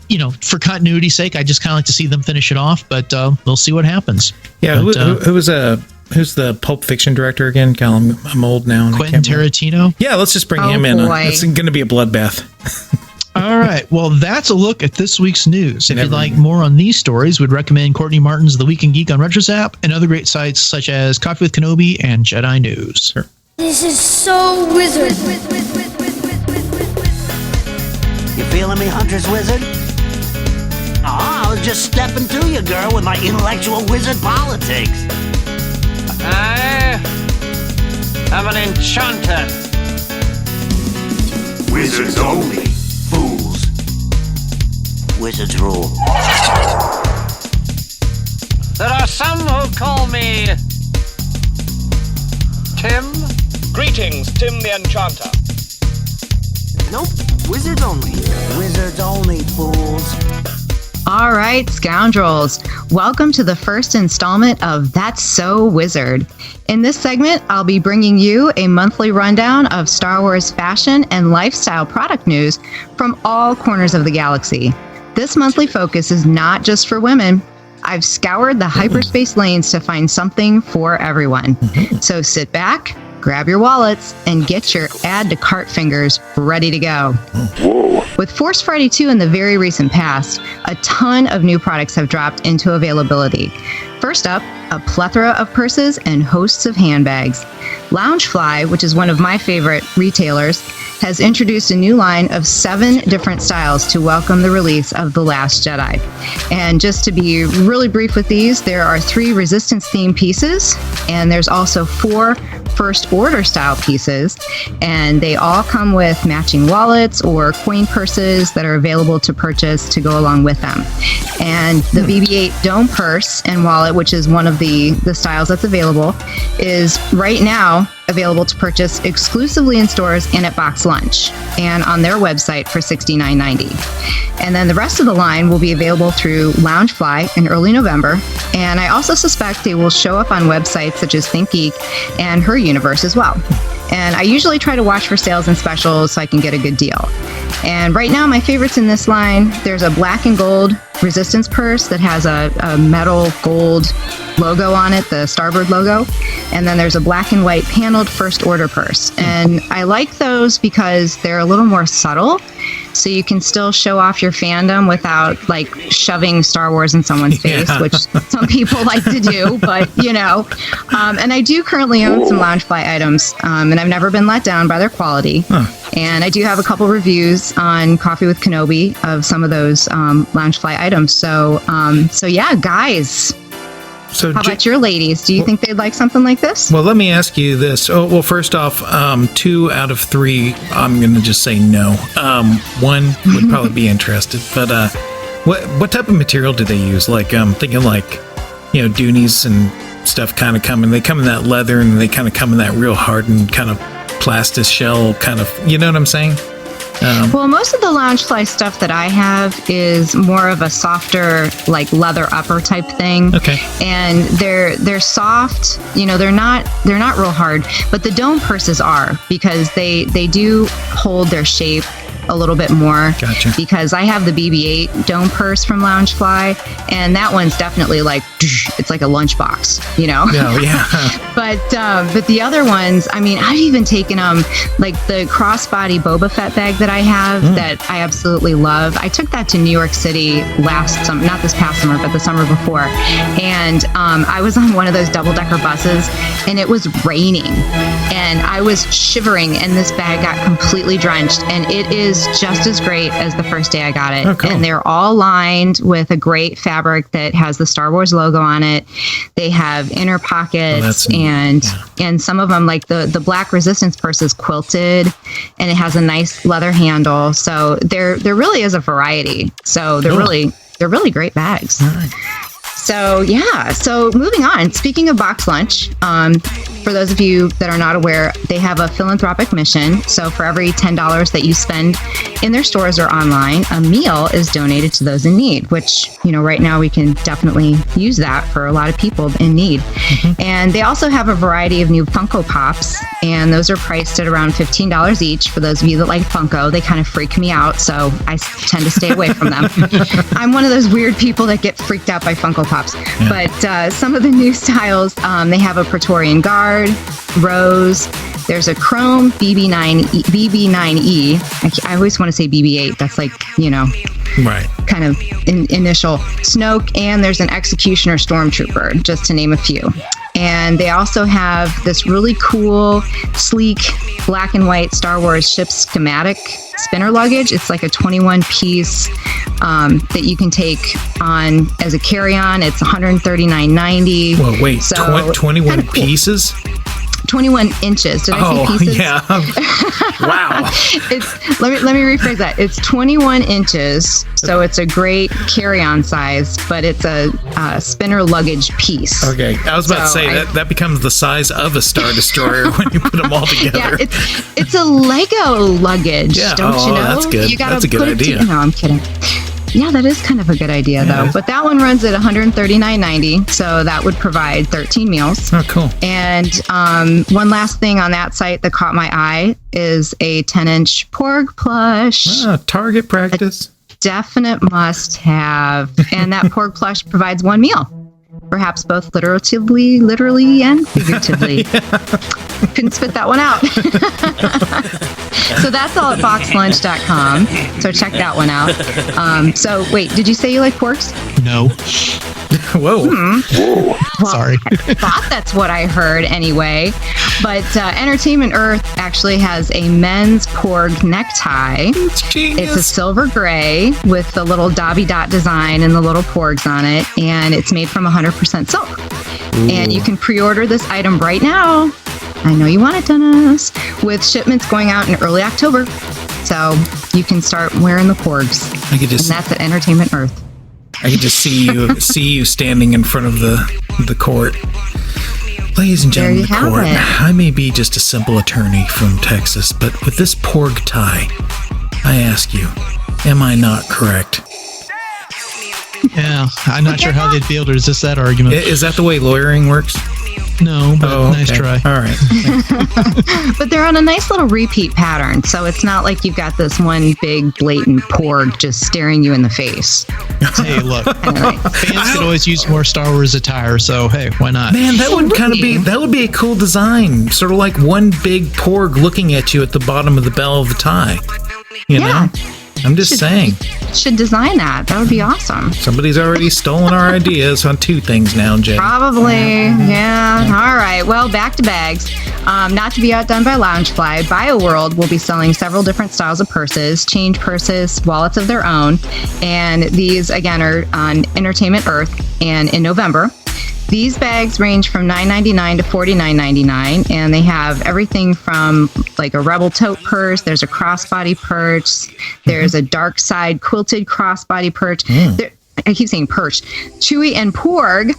Speaker 2: for continuity's sake, I just kind of like to see them finish it off, but we'll see what happens.
Speaker 4: Yeah. Who's the Pulp Fiction director again? God, I'm old now.
Speaker 2: Quentin Tarantino?
Speaker 4: Yeah, let's just bring him in. It's going to be a bloodbath.
Speaker 2: All right. Well, that's a look at this week's news. If you'd like more on these stories, we'd recommend Courtney Martin's The Week in Geek on RetroZap and other great sites such as Coffee with Kenobi and Jedi News.
Speaker 4: Sure.
Speaker 6: This is so wizard.
Speaker 10: You feeling me, Hunter's Wizard? I was just stepping to you, girl, with my intellectual wizard politics.
Speaker 11: I am an enchanter.
Speaker 9: Wizards only, fools.
Speaker 10: Wizards rule.
Speaker 11: There are some who call me Tim.
Speaker 12: Greetings, Tim the Enchanter.
Speaker 10: Nope, wizards only. Wizards only, fools.
Speaker 5: All right, Scoundrels. Welcome to the first installment of That's So Wizard. In this segment, I'll be bringing you a monthly rundown of Star Wars fashion and lifestyle product news from all corners of the galaxy. This monthly focus is not just for women. I've scoured the hyperspace lanes to find something for everyone. So sit back, grab your wallets, and get your add to cart fingers ready to go.
Speaker 9: Whoa.
Speaker 5: With Force Friday 2 in the very recent past, a ton of new products have dropped into availability. First up, a plethora of purses and hosts of handbags. Loungefly, which is one of my favorite retailers, has introduced a new line of 7 different styles to welcome the release of The Last Jedi. And just to be really brief with these, there are 3 Resistance-themed pieces, and there's also 4 First Order style pieces, and they all come with matching wallets or coin purses that are available to purchase to go along with them. And the BB-8 Dome purse and wallet, which is one of the styles that's available, is right now available to purchase exclusively in stores and at Box Lunch and on their website for $69.90. And then the rest of the line will be available through Loungefly in early November. And I also suspect they will show up on websites such as ThinkGeek and Her Universe as well. And I usually try to watch for sales and specials so I can get a good deal. And right now, my favorites in this line, there's a black and gold resistance purse that has a metal gold logo on it, the Starboard logo. And then there's a black and white paneled first order purse. And I like those because they're a little more subtle. So you can still show off your fandom without like shoving Star Wars in someone's face, which some people like to do, but you know. And I do currently own some Loungefly items, and I've never been let down by their quality. And I do have a couple reviews on Coffee with Kenobi of some of those Loungefly items. So yeah, guys.
Speaker 4: So
Speaker 5: how about your ladies? Do you think they'd like something like this?
Speaker 4: Well, let me ask you this. Oh, well, first off, 2 out of 3, I'm going to just say no. 1 would probably be interested, but what type of material do they use? Like, I'm thinking like, you know, Doonies and stuff kind of come in. They come in that leather, and they kind of come in that real hardened kind of plastic shell kind of. You know what I'm saying?
Speaker 5: Well, most of the Loungefly stuff that I have is more of a softer, like leather upper type thing.
Speaker 4: Okay.
Speaker 5: And they're soft. You know, they're not real hard. But the dome purses are, because they do hold their shape a little bit more.
Speaker 4: Gotcha.
Speaker 5: Because I have the BB-8 dome purse from Loungefly, and that one's definitely like, it's like a lunchbox, you know?
Speaker 4: Oh, yeah.
Speaker 5: But the other ones, I mean, I've even taken them, like the crossbody Boba Fett bag that I have that I absolutely love. I took that to New York City last summer, not this past summer, but the summer before. And I was on one of those double-decker buses, and it was raining, and I was shivering, and this bag got completely drenched, and it is just as great as the first day I got it.
Speaker 4: Oh, cool.
Speaker 5: And they're all lined with a great fabric that has the Star Wars logo on it. They have inner pockets, and some of them, like the black resistance purse, is quilted, and it has a nice leather handle. So there really is a variety. So they're really great bags.
Speaker 4: All right.
Speaker 5: So yeah, so moving on. Speaking of Box Lunch, for those of you that are not aware, they have a philanthropic mission. So for every $10 that you spend in their stores or online, a meal is donated to those in need, which, you know, right now we can definitely use that for a lot of people in need. And they also have a variety of new Funko Pops, and those are priced at around $15 each. For those of you that like Funko, they kind of freak me out, so I tend to stay away from them. I'm one of those weird people that get freaked out by Funko Pops. Yeah. But some of the new styles, they have a Praetorian Guard, Rose. There's a Chrome BB9E. I always want to say BB-8. That's like, you know,
Speaker 4: right,
Speaker 5: kind of initial Snoke. And there's an Executioner Stormtrooper, just to name a few. And they also have this really cool, sleek, black and white Star Wars ship schematic spinner luggage. It's like a 21-piece that you can take on as a carry-on. It's $139.90.
Speaker 4: Well, wait, so 21 pieces?
Speaker 5: 21 inches. Did I say pieces?
Speaker 4: Yeah. Wow.
Speaker 5: Let me rephrase that. It's 21 inches, so it's a great carry-on size, but it's a spinner luggage piece.
Speaker 4: Okay, I was about to say that becomes the size of a Star Destroyer when you put them all together.
Speaker 5: Yeah, it's a Lego luggage.
Speaker 4: Yeah.
Speaker 5: Don't you know?
Speaker 4: That's good. That's a good idea.
Speaker 5: No, I'm kidding. Yeah, that is kind of a good idea, though. But that one runs at $139.90, so that would provide 13 meals.
Speaker 4: Oh, cool.
Speaker 5: And one last thing on that site that caught my eye is a 10-inch Porg plush.
Speaker 4: Target practice.
Speaker 5: Definite must-have. And that Porg plush provides one meal. Perhaps both literally and figuratively. Couldn't spit that one out. So that's all at boxlunch.com. So check that one out. So wait, did you say you like porgs?
Speaker 2: No.
Speaker 4: Whoa.
Speaker 5: Well,
Speaker 2: Sorry.
Speaker 5: I thought that's what I heard anyway. But Entertainment Earth actually has a men's porg necktie. It's a silver gray with the little Dobby dot design and the little porgs on it. And it's made from 100% silk. Ooh. And you can pre-order this item right now. I know you want it, Dennis. With shipments going out in early October. So you can start wearing the porgs. And that's at Entertainment Earth.
Speaker 4: I could just see you standing in front of the court. Ladies and gentlemen of the
Speaker 5: There you
Speaker 4: court,
Speaker 5: have it.
Speaker 4: I may be just a simple attorney from Texas, but with this porg tie, I ask you, am I not correct?
Speaker 2: Yeah, I'm not sure how they'd be able to resist that argument.
Speaker 4: Is that the way lawyering works?
Speaker 2: No, but nice try.
Speaker 4: All right.
Speaker 5: But they're on a nice little repeat pattern, so it's not like you've got this one big blatant porg just staring you in the face.
Speaker 2: Hey, look, fans could always use more Star Wars attire, so hey, why not?
Speaker 4: Man, that would kind of be a cool design. Sort of like one big porg looking at you at the bottom of the bell of the tie. You know? I'm just saying.
Speaker 5: Should design that. That would be awesome.
Speaker 4: Somebody's already stolen our ideas on two things now, Jay.
Speaker 5: Probably. Yeah. All right. Well, back to bags. Not to be outdone by Loungefly, BioWorld will be selling several different styles of purses, change purses, wallets of their own. And these, again, are on Entertainment Earth and in November. These bags range from $9.99 to $49.99, and they have everything from like a Rebel tote purse. There's a crossbody purse. There's a dark side quilted crossbody purse. I keep saying perch. Chewy and Porg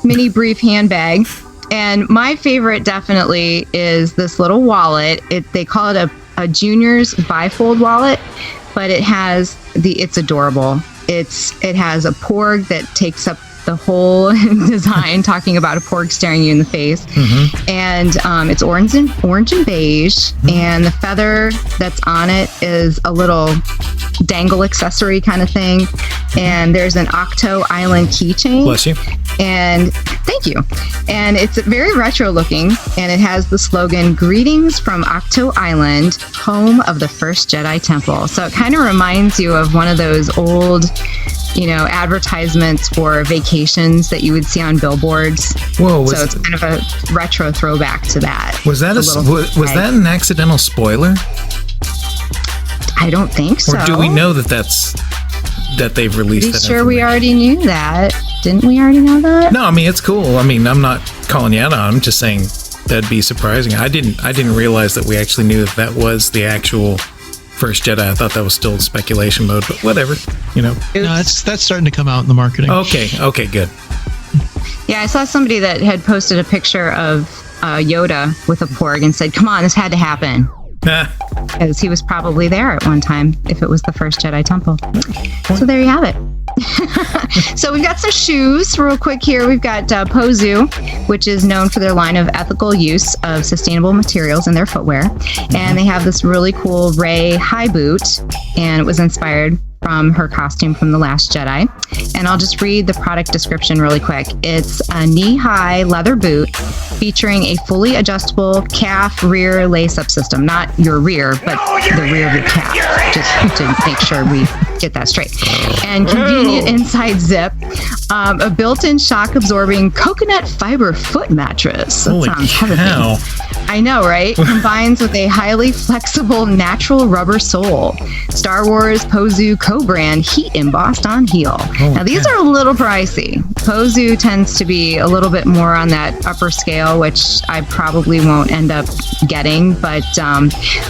Speaker 5: mini brief handbag. And my favorite definitely is this little wallet. They call it a junior's bifold wallet, but it's adorable. It has a Porg that takes up the whole design, talking about a porg staring you in the face. And it's orange and beige, and the feather that's on it is a little dangle accessory kind of thing. And there's an Octo Island keychain.
Speaker 4: Bless you.
Speaker 5: And thank you. And it's very retro looking, and it has the slogan, "Greetings from Octo Island, home of the first Jedi Temple." So it kind of reminds you of one of those old, advertisements for vacations that you would see on billboards.
Speaker 4: Whoa!
Speaker 5: So it's kind of a retro throwback to that.
Speaker 4: Was that was that an accidental spoiler?
Speaker 5: I don't think so.
Speaker 4: Or do we know that they've released
Speaker 5: Pretty
Speaker 4: that?
Speaker 5: Sure, we already knew that. Didn't we already know that?
Speaker 4: No, I mean it's cool. I mean, I'm not calling you out on it. I'm just saying that'd be surprising. I didn't realize that we actually knew that was the actual First Jedi. I thought that was still speculation mode, but whatever,
Speaker 2: No, that's starting to come out in the marketing.
Speaker 4: Okay, good.
Speaker 5: Yeah, I saw somebody that had posted a picture of Yoda with a porg and said, "Come on, this had to happen." Because he was probably there at one time if it was the first Jedi Temple. So there you have it. So we've got some shoes real quick here. We've got Pozu, which is known for their line of ethical use of sustainable materials in their footwear. And they have this really cool Rey high boot, and it was inspired from her costume from The Last Jedi. And I'll just read the product description really quick. It's a knee-high leather boot featuring a fully adjustable calf rear lace-up system. Not your rear, but the rear of your calf, just to make sure we get that straight. And convenient inside zip. A built-in shock-absorbing coconut fiber foot mattress. That sounds heavy. I know, right? Combines with a highly flexible natural rubber sole. Star Wars Pozu co-brand heat embossed on heel. Now these are a little pricey. Pozu tends to be a little bit more on that upper scale, which I probably won't end up getting, but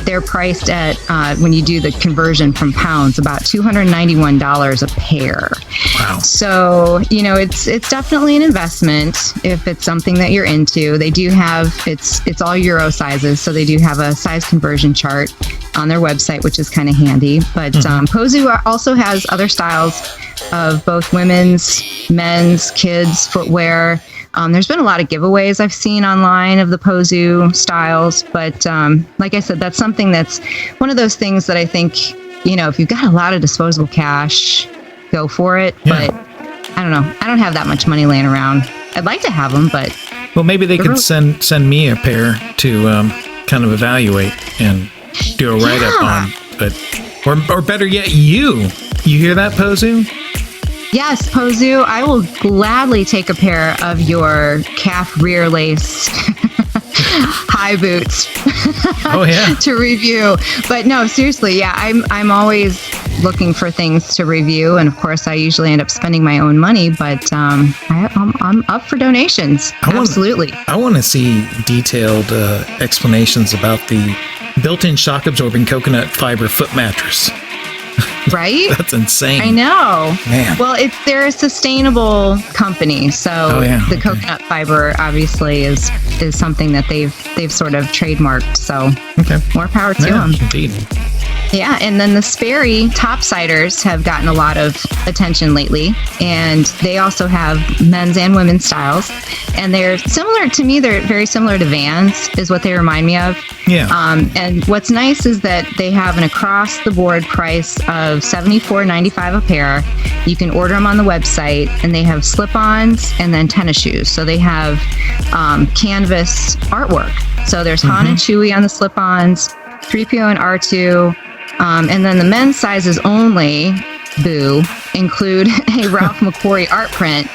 Speaker 5: they're priced at, when you do the conversion from pounds, about $291 a pair.
Speaker 4: Wow.
Speaker 5: So, it's definitely an investment if it's something that you're into. They do have, it's all Euro sizes, so they do have a size conversion chart on their website, which is kind of handy. But Pozu also has other styles of both women's, men's, kids footwear. There's been a lot of giveaways I've seen online of the Pozu styles, but like I said, that's something that's one of those things that I think, if you've got a lot of disposable cash, go for it. Yeah. But I don't know. I don't have that much money laying around. I'd like to have them, but
Speaker 4: well, maybe they could send me a pair to kind of evaluate and do a write-up on. But or better yet, you hear that, Pozu?
Speaker 5: Yes, Pozu, I will gladly take a pair of your calf rear lace high boots to review. But no, seriously, yeah, I'm always looking for things to review, and of course I usually end up spending my own money, but I'm up for donations. Absolutely.
Speaker 4: I want to see detailed explanations about the built-in shock-absorbing coconut fiber foot mattress.
Speaker 5: Right?
Speaker 4: That's insane.
Speaker 5: I know.
Speaker 4: Man.
Speaker 5: Well, they're a sustainable company, so the coconut fiber obviously is something that they've sort of trademarked. So more power to them.
Speaker 4: Indeed.
Speaker 5: Yeah, and then the Sperry topsiders have gotten a lot of attention lately, and they also have men's and women's styles, and they're similar to me. They're very similar to Vans, is what they remind me of.
Speaker 4: Yeah.
Speaker 5: And what's nice is that they have an across-the-board price of $74.95 a pair. You can order them on the website, and they have slip-ons and then tennis shoes. So they have canvas artwork. So there's Han and Chewie on the slip-ons, 3PO and R2. And then the men's sizes only, include a Ralph McQuarrie art print.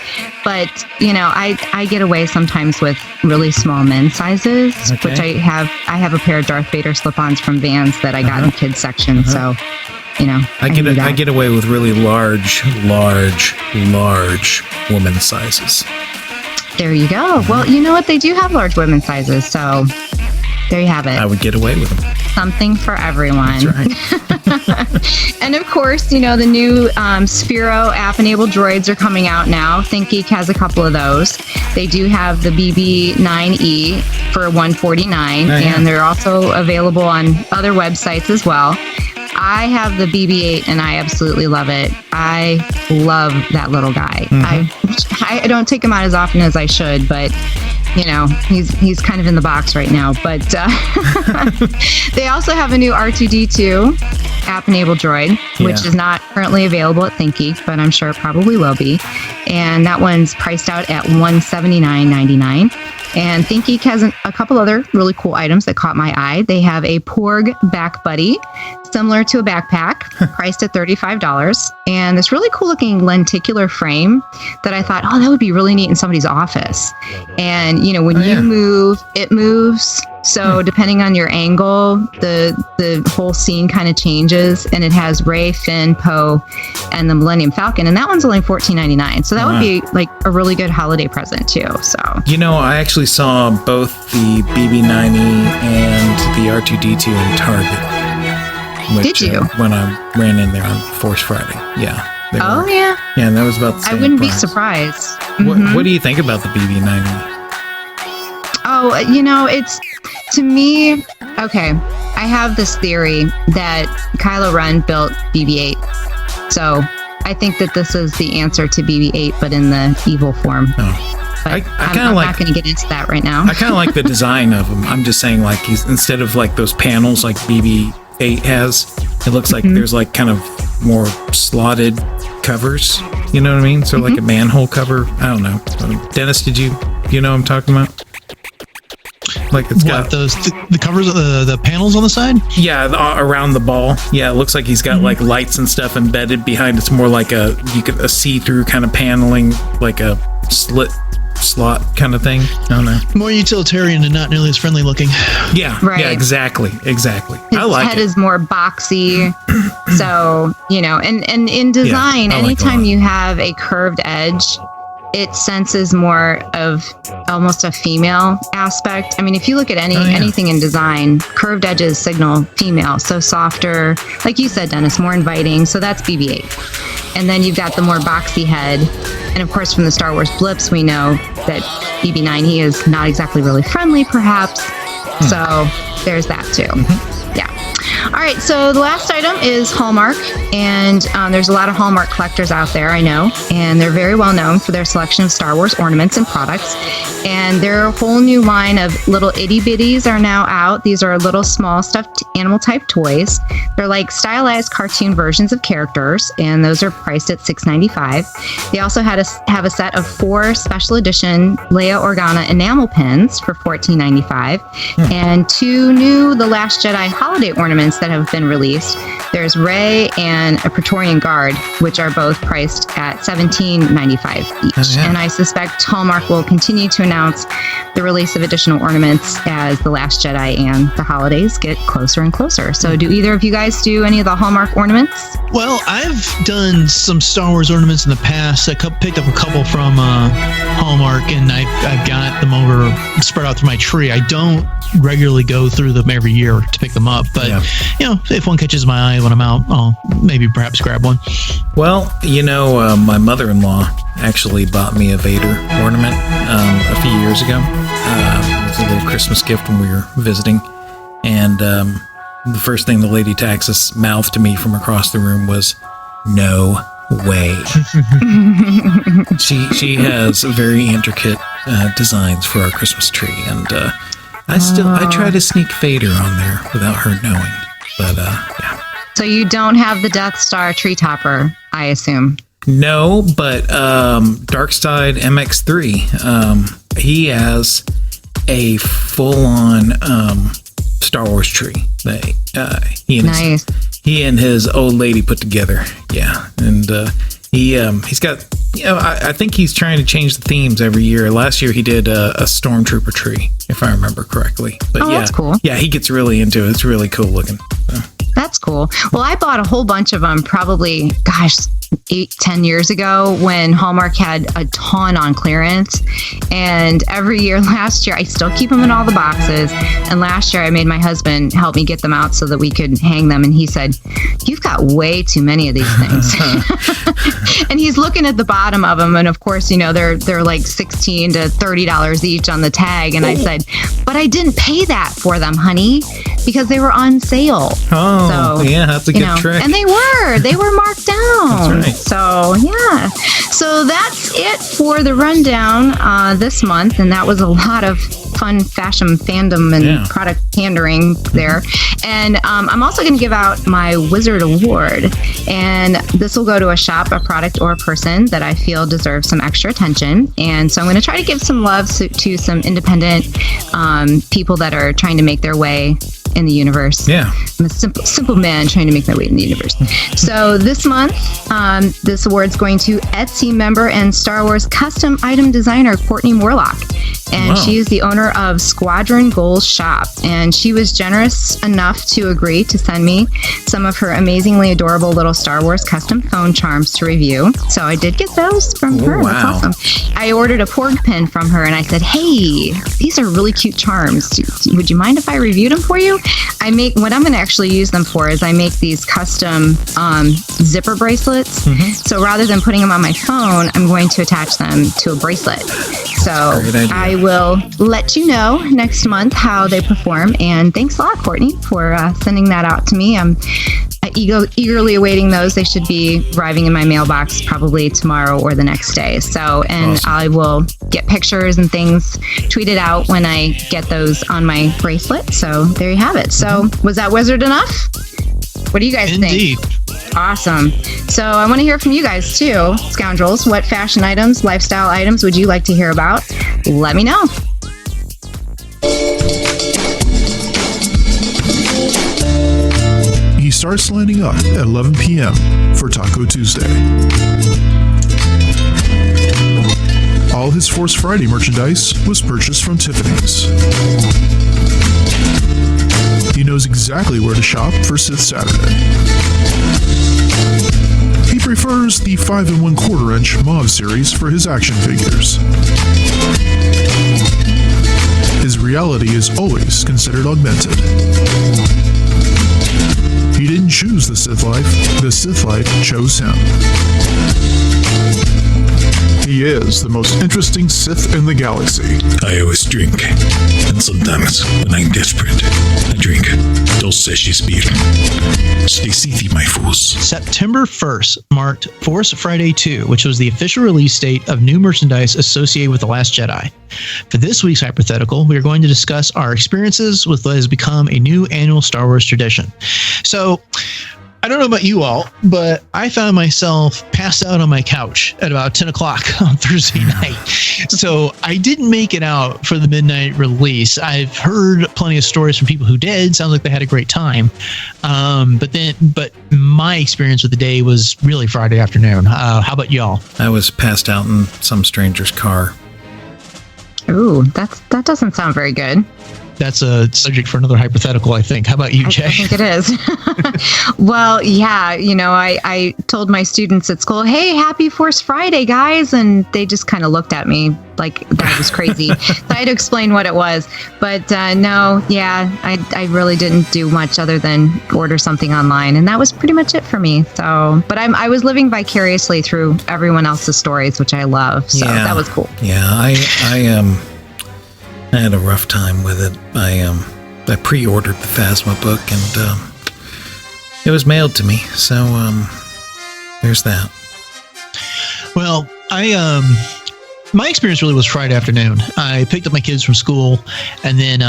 Speaker 5: But, I get away sometimes with really small men's sizes, which I have a pair of Darth Vader slip-ons from Vans that I got in the kids section. So,
Speaker 4: I get away with really large women's sizes.
Speaker 5: There you go. Well, you know what? They do have large women's sizes. So there you have it.
Speaker 4: I would get away with them.
Speaker 5: Something for everyone.
Speaker 4: That's right.
Speaker 5: And of course, the new Sphero app-enabled droids are coming out now. ThinkGeek has a couple of those. They do have the BB-9E for $149, and they're also available on other websites as well. I have the BB-8 and I absolutely love it. I love that little guy. I don't take him out as often as I should, but he's kind of in the box right now. But they also have a new R2-D2 app-enabled droid, which is not currently available at ThinkGeek, but I'm sure it probably will be. And that one's priced out at $179.99. And ThinkGeek has a couple other really cool items that caught my eye. They have a Porg back buddy, similar to a backpack, priced at $35. And this really cool looking lenticular frame that I thought, that would be really neat in somebody's office. And, when you move, it moves. So depending on your angle, the whole scene kind of changes, and it has Rey, Finn, Poe, and the Millennium Falcon, and that one's only $14.99. So that would be like a really good holiday present too. So
Speaker 4: I actually saw both the BB-9E and the R2-D2 in Target.
Speaker 5: Did you?
Speaker 4: When I ran in there on Force Friday. Yeah.
Speaker 5: Yeah.
Speaker 4: Yeah, and that was about the same
Speaker 5: I wouldn't
Speaker 4: price.
Speaker 5: be surprised.
Speaker 4: What do you think about the BB-9E?
Speaker 5: Oh, it's, to me, okay, I have this theory that Kylo Ren built BB-8. So I think that this is the answer to BB-8, but in the evil form.
Speaker 4: Oh.
Speaker 5: But I'm not going to get into that right now.
Speaker 4: I kind of like the design of him. I'm just saying, like, he's, instead of like those panels like BB-8 has, it looks like there's like kind of more slotted covers. You know what I mean? So like a manhole cover. I don't know. Dennis, do you know what I'm talking about? Like it's got
Speaker 2: those the covers of the panels on the side.
Speaker 4: Yeah, around the ball. Yeah, it looks like he's got like lights and stuff embedded behind. It's more like a see-through kind of paneling, like a slot kind of thing. I don't know.
Speaker 2: More utilitarian and not nearly as friendly looking.
Speaker 4: Yeah,
Speaker 5: right.
Speaker 4: Yeah, exactly.
Speaker 5: His
Speaker 4: I like
Speaker 5: head
Speaker 4: it.
Speaker 5: is more boxy. So, and in design, anytime you have a curved edge, it senses more of almost a female aspect. I mean, if you look at anything in design, curved edges signal female. So softer, like you said, Dennis, more inviting. So that's BB-8. And then you've got the more boxy head. And of course, from the Star Wars Blips, we know that BB-9E is not exactly really friendly, perhaps. So there's that too. Yeah. All right, so the last item is Hallmark, and there's a lot of Hallmark collectors out there, I know, and they're very well known for their selection of Star Wars ornaments and products, and their whole new line of little itty-bitties are now out. These are little small stuffed animal-type toys. They're like stylized cartoon versions of characters, and those are priced at $6.95. They also have a set of 4 special edition Leia Organa enamel pins for $14.95, and 2 new The Last Jedi holiday ornaments that have been released. There's Rey and a Praetorian Guard, which are both priced at $17.95 each. And I suspect Hallmark will continue to announce the release of additional ornaments as The Last Jedi and the holidays get closer and closer. So do either of you guys do any of the Hallmark ornaments?
Speaker 2: Well, I've done some Star Wars ornaments in the past. I picked up a couple from Hallmark, and I've got them over spread out through my tree. I don't regularly go through them every year to pick them up, but if one catches my eye when I'm out, I'll maybe perhaps grab one.
Speaker 4: Well, my mother-in-law actually bought me a Vader ornament a few years ago. It was a little Christmas gift when we were visiting. And the first thing the lady Taxus mouthed to me from across the room was, "No way." She has very intricate designs for our Christmas tree. And I try to sneak Vader on there without her knowing. But, yeah.
Speaker 5: So you don't have the Death Star tree topper, I assume?
Speaker 4: No, but Darkside MX3, he has a full-on Star Wars tree that he and his old lady put together. Yeah, and he's got. I think he's trying to change the themes every year. Last year he did a Stormtrooper tree, if I remember correctly. But
Speaker 5: that's cool.
Speaker 4: Yeah, he gets really into it. It's really cool looking. So.
Speaker 5: That's cool. Well, I bought a whole bunch of them probably, 8-10 years ago when Hallmark had a ton on clearance. And every year last year, I still keep them in all the boxes. And last year I made my husband help me get them out so that we could hang them. And he said, "You've got way too many of these things." And he's looking at the bottom of them. And of course, they're like $16 to $30 each on the tag. And I said, "But I didn't pay that for them, honey, because they were on sale."
Speaker 4: Oh, so, yeah, that's a good trick.
Speaker 5: And they were marked down.
Speaker 4: That's right.
Speaker 5: So, yeah. So that's it for the rundown this month. And that was a lot of fun fashion fandom and product pandering there. And I'm also going to give out my Wizard Award. And this will go to a shop, a product, or a person that I feel deserves some extra attention. And so I'm going to try to give some love to some independent people that are trying to make their way in the universe.
Speaker 4: Yeah.
Speaker 5: I'm a simple man trying to make my way in the universe. So this month, this award's going to Etsy member and Star Wars custom item designer Courtney Morlock. And she is the owner of Squadron Goals Shop. And she was generous enough to agree to send me some of her amazingly adorable little Star Wars custom phone charms to review. So I did get those from her.
Speaker 4: Wow.
Speaker 5: That's awesome. I ordered a Porg pin from her and I said, "Hey, these are really cute charms. Would you mind if I reviewed them for you?" What I'm going to actually use them for is I make these custom zipper bracelets. Mm-hmm. So rather than putting them on my phone, I'm going to attach them to a bracelet. So I will let you know next month how they perform. And thanks a lot, Courtney, for sending that out to me. I'm eagerly awaiting those. They should be arriving in my mailbox probably tomorrow or the next day. So, and awesome. I will get pictures and things tweeted out when I get those on my bracelet. So there you have it. So was that wizard enough? What do you guys think? Awesome. So I want to hear from you guys too, Scoundrels. What fashion items, lifestyle items would you like to hear about? Let me know.
Speaker 13: He starts lining up at 11 p.m. for Taco Tuesday. All his Force Friday merchandise was purchased from Tiffany's. He knows exactly where to shop for Sith Saturday. He prefers the 5 1/4 inch Mauve series for his action figures. His reality is always considered augmented. He didn't choose the Sith life chose him. He is the most interesting Sith in the galaxy.
Speaker 14: I always drink, and sometimes, when I'm desperate, I drink Dulce Spirit. Stay seathy, my fools.
Speaker 2: September 1st marked Force Friday 2, which was the official release date of new merchandise associated with The Last Jedi. For this week's hypothetical, we are going to discuss our experiences with what has become a new annual Star Wars tradition. So, I don't know about you all, but I found myself passed out on my couch at about 10 o'clock on Thursday night. So I didn't make it out for the midnight release. I've heard plenty of stories from people who did. Sounds like they had a great time. But my experience with the day was really Friday afternoon. How about y'all?
Speaker 4: I was passed out in some stranger's car.
Speaker 5: Ooh, that doesn't sound very good.
Speaker 2: that's a subject for another hypothetical, I think. How about you, Jay?
Speaker 5: I think it is. Well, yeah, I told my students at school, hey, happy Force Friday, guys. And they just kind of looked at me like that was crazy. So I had to explain what it was. But no, yeah, I really didn't do much other than order something online. And that was pretty much it for me. So, but I was living vicariously through everyone else's stories, which I love. So that was cool.
Speaker 4: Yeah, I had a rough time with it. I pre-ordered the Phasma book, and it was mailed to me. So there's that.
Speaker 2: Well, my experience really was Friday afternoon. I picked up my kids from school, and then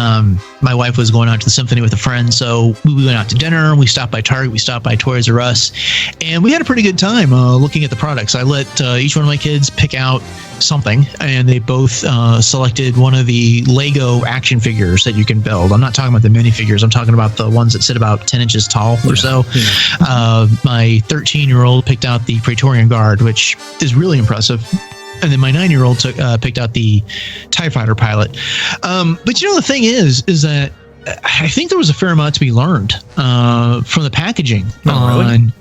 Speaker 2: my wife was going out to the symphony with a friend, so we went out to dinner. We stopped by Target, we stopped by Toys R Us, and we had a pretty good time looking at the products. I let each one of my kids pick out something, and they both selected one of the Lego action figures that you can build. I'm not talking about the minifigures. I'm talking about the ones that sit about 10 inches tall or so. Yeah. My 13-year-old picked out the Praetorian Guard, which is really impressive. And then my 9-year-old picked out the TIE Fighter pilot. But the thing is that I think there was a fair amount to be learned from the packaging.
Speaker 4: Really?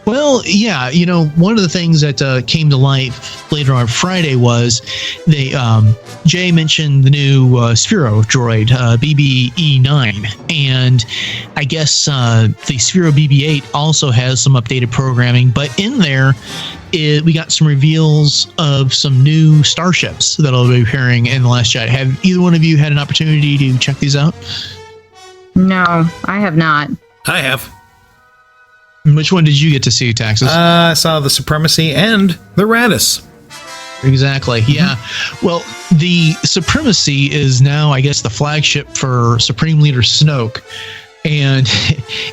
Speaker 2: Well, yeah, one of the things that came to life later on Friday was Jay mentioned the new Sphero droid, BB-E9, and I guess the Sphero BB-8 also has some updated programming, but in there, we got some reveals of some new Starships that'll be appearing in The Last Jedi. Have either one of you had an opportunity to check these out?
Speaker 5: No, I have not.
Speaker 4: I have.
Speaker 2: Which one did you get to see, Taxus?
Speaker 4: I saw the Supremacy and the Radis.
Speaker 2: Exactly. Yeah. Well, the Supremacy is now, I guess, the flagship for Supreme Leader Snoke, and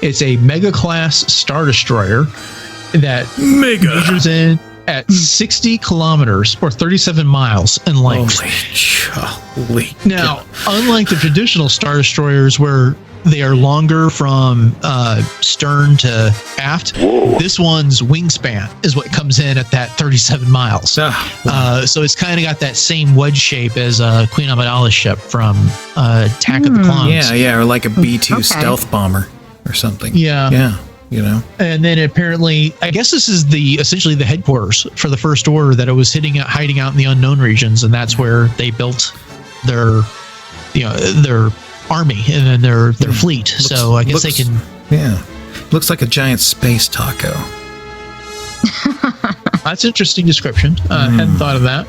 Speaker 2: it's a mega class Star Destroyer that measures in at 60 kilometers or 37 miles in length.
Speaker 4: Holy.
Speaker 2: Now, unlike the traditional Star Destroyers where they are longer from stern to aft, this one's wingspan is what comes in at that 37 miles. So it's kind of got that same wedge shape as Queen Amidala's ship from Attack of the Clones.
Speaker 4: Yeah, or like a B-2 stealth bomber or something.
Speaker 2: Yeah. And then apparently, I guess this is essentially the headquarters for the First Order, that it was hiding out in the unknown regions, and that's where they built their army and then their fleet. So I guess they can.
Speaker 4: Yeah, looks like a giant space taco.
Speaker 2: That's an interesting description. Hadn't thought of that.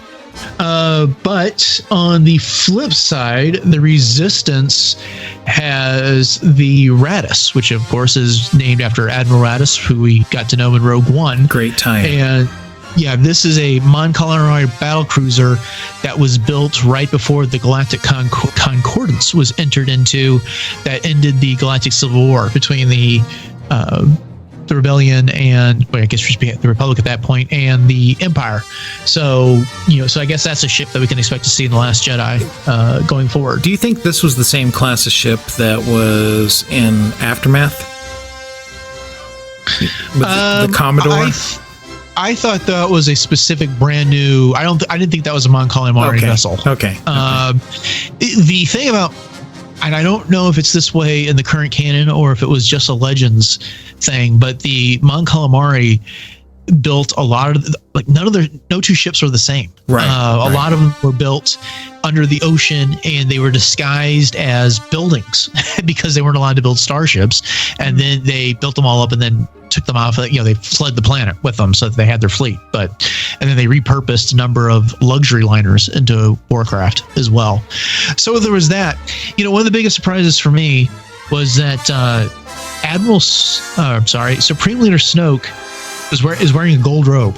Speaker 2: But on the flip side, the Resistance has the Radis, which of course is named after Admiral Radis, who we got to know in Rogue One.
Speaker 4: Great time.
Speaker 2: And yeah, this is a Mon Calamari battlecruiser that was built right before the Galactic Concordance was entered into, that ended the Galactic Civil War between the Rebellion and, well, I guess the Republic at that point, and the Empire. So, so I guess that's a ship that we can expect to see in The Last Jedi going forward.
Speaker 4: Do you think this was the same class of ship that was in Aftermath? With the Commodore?
Speaker 2: I thought that was a specific brand new. I didn't think that was a Mon Calamari vessel.
Speaker 4: Okay.
Speaker 2: The thing about, and I don't know if it's this way in the current canon or if it was just a Legends thing, but the Mon Calamari built a lot of no two ships are the same.
Speaker 4: Right.
Speaker 2: A lot of them were built under the ocean, and they were disguised as buildings because they weren't allowed to build starships. And then they built them all up and then took them off. They fled the planet with them so that they had their fleet. And then they repurposed a number of luxury liners into warcraft as well. So there was that. One of the biggest surprises for me was that Supreme Leader Snoke is wearing a gold robe.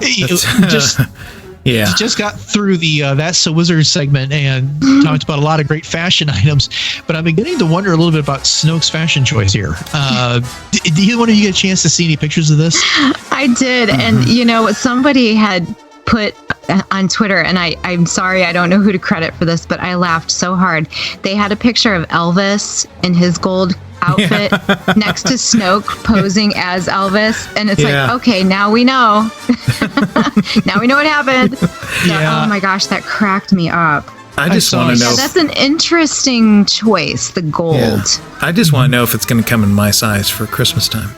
Speaker 2: He just got through the That's a Wizard segment and talked about a lot of great fashion items, but I'm beginning to wonder a little bit about Snoke's fashion choice here. Did either one of you get a chance to see any pictures of this?
Speaker 5: I did, and somebody had put on Twitter, and I'm sorry, I don't know who to credit for this, but I laughed so hard. They had a picture of Elvis in his gold outfit next to Snoke posing as Elvis, and it's like, okay, now we know. Now we know what happened. So, oh my gosh, that cracked me up.
Speaker 4: I just want to know.
Speaker 5: Yeah, that's an interesting choice, the gold.
Speaker 4: Yeah. I just want to know if it's going to come in my size for Christmas time.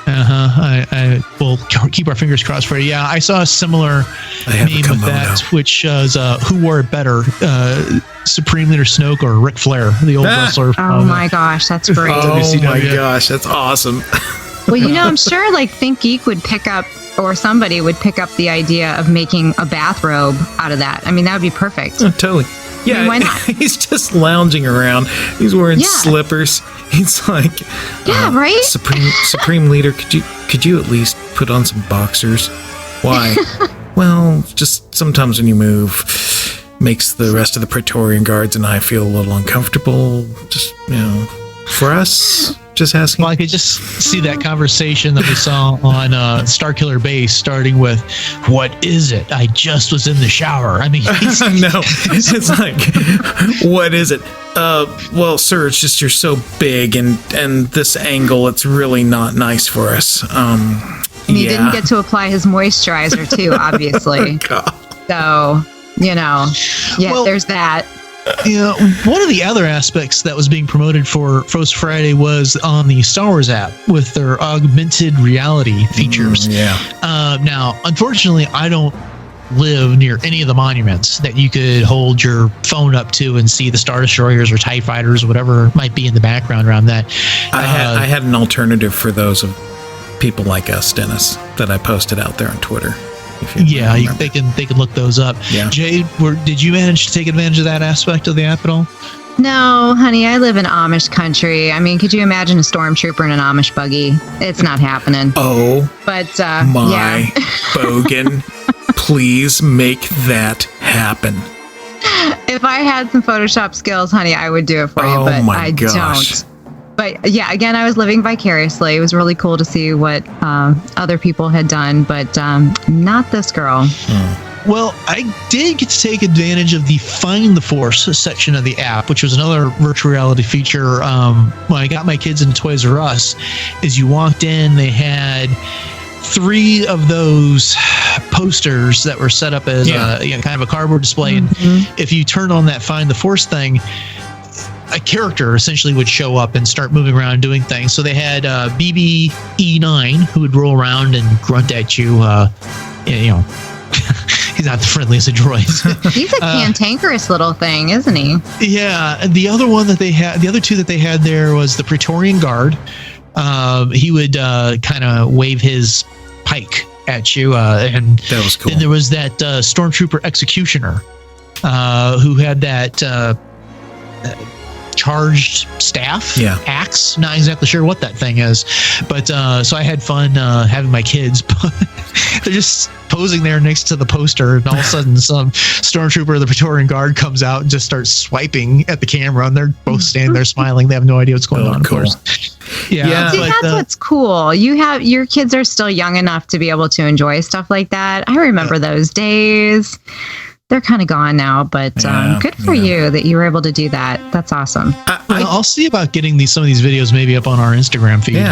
Speaker 2: I will keep our fingers crossed for you. Yeah, I saw a similar meme with that, which is who wore it better, Supreme Leader Snoke or Ric Flair, the old wrestler.
Speaker 5: Oh my gosh, that's great.
Speaker 4: Oh my gosh, that's awesome.
Speaker 5: Well, I'm sure like Think Geek would pick up, or somebody would pick up the idea of making a bathrobe out of that. I mean, that would be perfect.
Speaker 4: Oh, totally. Yeah,
Speaker 5: why not?
Speaker 4: He's just lounging around. He's wearing slippers. He's like,
Speaker 5: right.
Speaker 4: Supreme Leader, could you at least put on some boxers? Why? Well, just sometimes when you move, makes the rest of the Praetorian Guards and I feel a little uncomfortable. Just for us. Just asking.
Speaker 2: Well, I could just see that conversation that we saw on Starkiller Base, starting with, "What is it? I just was in the shower." I mean,
Speaker 4: no, it's like, "What is it?" Well, sir, it's just you're so big, and this angle, it's really not nice for us.
Speaker 5: And he didn't get to apply his moisturizer too, obviously. So, there's that.
Speaker 2: One of the other aspects that was being promoted for Frost Friday was on the Star Wars app with their augmented reality features. Now, unfortunately, I don't live near any of the monuments that you could hold your phone up to and see the Star Destroyers or TIE Fighters, whatever might be in the background around that.
Speaker 4: I had an alternative for those of people like us, Dennis, that I posted out there on Twitter.
Speaker 2: They can look those up.
Speaker 4: Yeah.
Speaker 2: Jade, did you manage to take advantage of that aspect of the app at all?
Speaker 5: No, honey, I live in Amish country. I mean, could you imagine a stormtrooper in an Amish buggy? It's not happening.
Speaker 4: Oh,
Speaker 5: but
Speaker 4: my Bogan, please make that happen.
Speaker 5: If I had some Photoshop skills, honey, I would do it for you, but I don't. But yeah, again, I was living vicariously. It was really cool to see what other people had done, but not this girl.
Speaker 2: Well, I did get to take advantage of the Find the Force section of the app, which was another virtual reality feature. When I got my kids into Toys R Us, as you walked in, they had 3 of those posters that were set up as kind of a cardboard display. And if you turn on that Find the Force thing, a character essentially would show up and start moving around doing things. So they had BB-E9 who would roll around and grunt at you. He's not the friendliest of droids.
Speaker 5: He's a cantankerous little thing, isn't he?
Speaker 2: Yeah. And the other one that they had, the other 2 that they had there was the Praetorian Guard. He would kind of wave his pike at you. And
Speaker 4: that was cool.
Speaker 2: Then there was that Stormtrooper Executioner who had that charged staff, axe. Not exactly sure what that thing is, but so I had fun having my kids. But they're just posing there next to the poster, and all of a sudden, some stormtrooper of the Praetorian Guard comes out and just starts swiping at the camera, and they're both standing there smiling. They have no idea what's going on.
Speaker 4: Cool.
Speaker 2: Of course.
Speaker 5: See, that's what's cool. Your kids are still young enough to be able to enjoy stuff like that. I remember those days. They're kind of gone now, but good for you that you were able to do that. That's awesome.
Speaker 2: I'll see about getting some of these videos maybe up on our Instagram feed,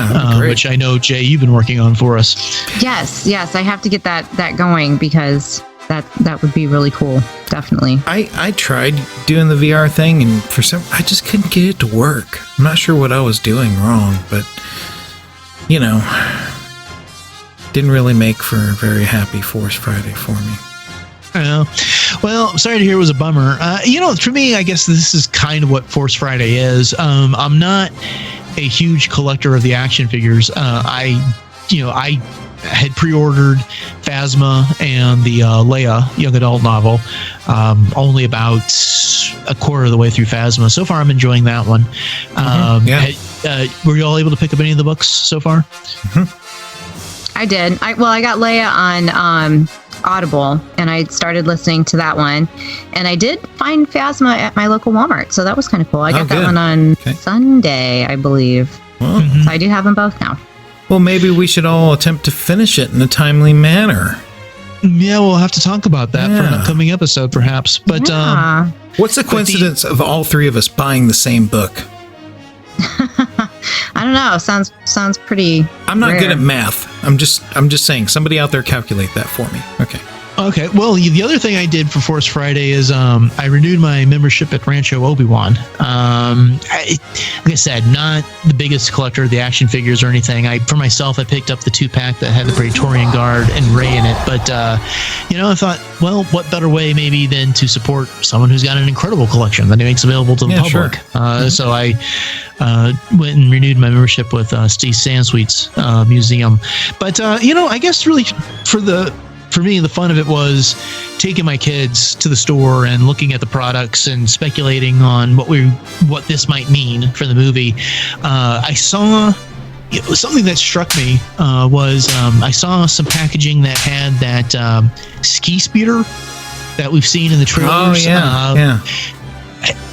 Speaker 2: which I know, Jay, you've been working on for us.
Speaker 5: Yes, I have to get that going because that would be really cool. Definitely.
Speaker 4: I tried doing the VR thing, and I just couldn't get it to work. I'm not sure what I was doing wrong, but didn't really make for a very happy Force Friday for me.
Speaker 2: Well, I'm sorry to hear it was a bummer. For me, I guess this is kind of what Force Friday is. I'm not a huge collector of the action figures. I had pre-ordered Phasma and the Leia young adult novel. Only about a quarter of the way through Phasma. So far, I'm enjoying that one. Were you all able to pick up any of the books so far?
Speaker 5: Mm-hmm. I did. I got Leia on Audible, and I started listening to that one, and I did find Phasma at my local Walmart, so that was kind of cool. I got that one on Sunday, I believe.
Speaker 4: Well,
Speaker 5: so I do have them both now.
Speaker 4: Well, maybe we should all attempt to finish it in a timely manner.
Speaker 2: Yeah, we'll have to talk about that for an upcoming episode, perhaps. But
Speaker 4: what's the coincidence of all 3 of us buying the same book?
Speaker 5: I don't know. Sounds pretty.
Speaker 4: I'm not
Speaker 5: rare.
Speaker 4: good at math. I'm just saying. Somebody out there calculate that for me. Okay.
Speaker 2: Okay. Well, the other thing I did for Force Friday is I renewed my membership at Rancho Obi-Wan. Like I said, not the biggest collector of the action figures or anything. For myself, I picked up the 2-pack that had the Praetorian Guard and Rey in it. But, I thought, well, what better way maybe than to support someone who's got an incredible collection that he makes available to the public. Sure. So I went and renewed my membership with Steve Sansweet's museum. But, I guess really for me, the fun of it was taking my kids to the store and looking at the products and speculating on what this might mean for the movie. I saw something that struck me was I saw some packaging that had that ski speeder that we've seen in the trailers.
Speaker 4: Oh, yeah.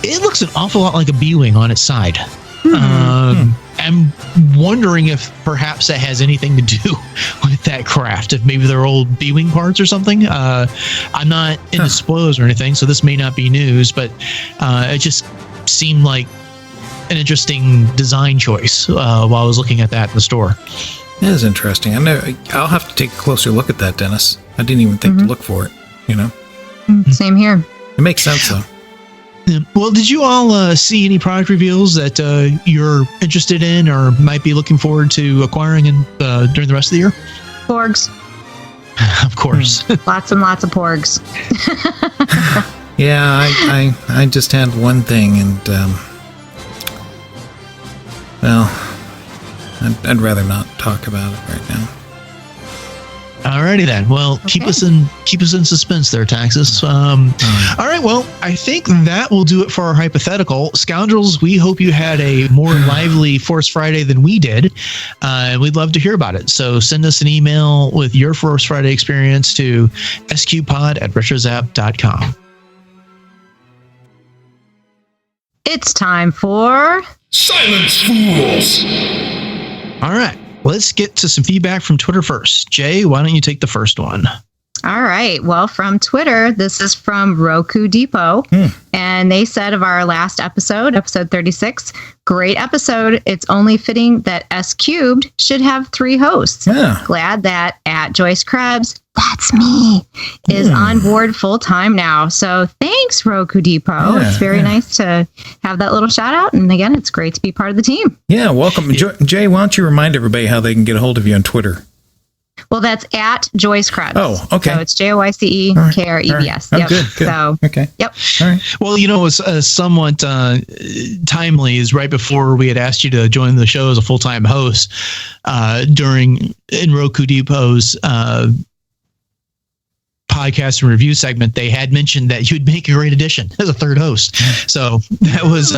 Speaker 2: It looks an awful lot like a B-wing on its side. I'm wondering if perhaps that has anything to do with that craft, if maybe they're old B-wing parts or something. I'm not into spoilers or anything, so this may not be news, but it just seemed like an interesting design choice while I was looking at that in the store.
Speaker 4: That is interesting. I know. I'll have to take a closer look at that, Dennis. I didn't even think to look for it,
Speaker 5: Same here.
Speaker 4: It makes sense, though.
Speaker 2: Well, did you all see any product reveals that you're interested in or might be looking forward to acquiring during the rest of the year?
Speaker 5: Porgs.
Speaker 2: Of course.
Speaker 5: Lots and lots of porgs.
Speaker 4: Yeah, I just had one thing, and I'd rather not talk about it right now.
Speaker 2: Alrighty then. Well, keep us in suspense there, Taxus. All right. Well, I think that will do it for our hypothetical. Scoundrels, we hope you had a more lively Force Friday than we did. We'd love to hear about it. So send us an email with your Force Friday experience to sqpod@retrozap.com.
Speaker 5: It's time for
Speaker 14: Silence Fools.
Speaker 2: All right. Let's get to some feedback from Twitter first. Jay, why don't you take the first one?
Speaker 5: All right. Well, from Twitter, this is from Roku Depot. And they said of our last episode 36, great episode. It's only fitting that S Cubed should have 3 hosts.
Speaker 4: Yeah.
Speaker 5: Glad that at Joyce Krebs, that's me, is on board full time now. So thanks, Roku Depot.
Speaker 4: Yeah,
Speaker 5: it's very nice to have that little shout out. And again, it's great to be part of the team.
Speaker 4: Yeah, welcome. Jay, why don't you remind everybody how they can get a hold of you on Twitter?
Speaker 5: Well, that's at Joyce Krebs.
Speaker 4: Oh, okay.
Speaker 5: So it's JoyceKrebs.
Speaker 4: Oh,
Speaker 5: Yep.
Speaker 4: good.
Speaker 5: So,
Speaker 4: okay.
Speaker 5: Yep.
Speaker 4: All right.
Speaker 2: Well, it was somewhat timely is right before we had asked you to join the show as a full-time host in Roku Depot's podcast and review segment. They had mentioned that you'd make a great addition as a third host. So that was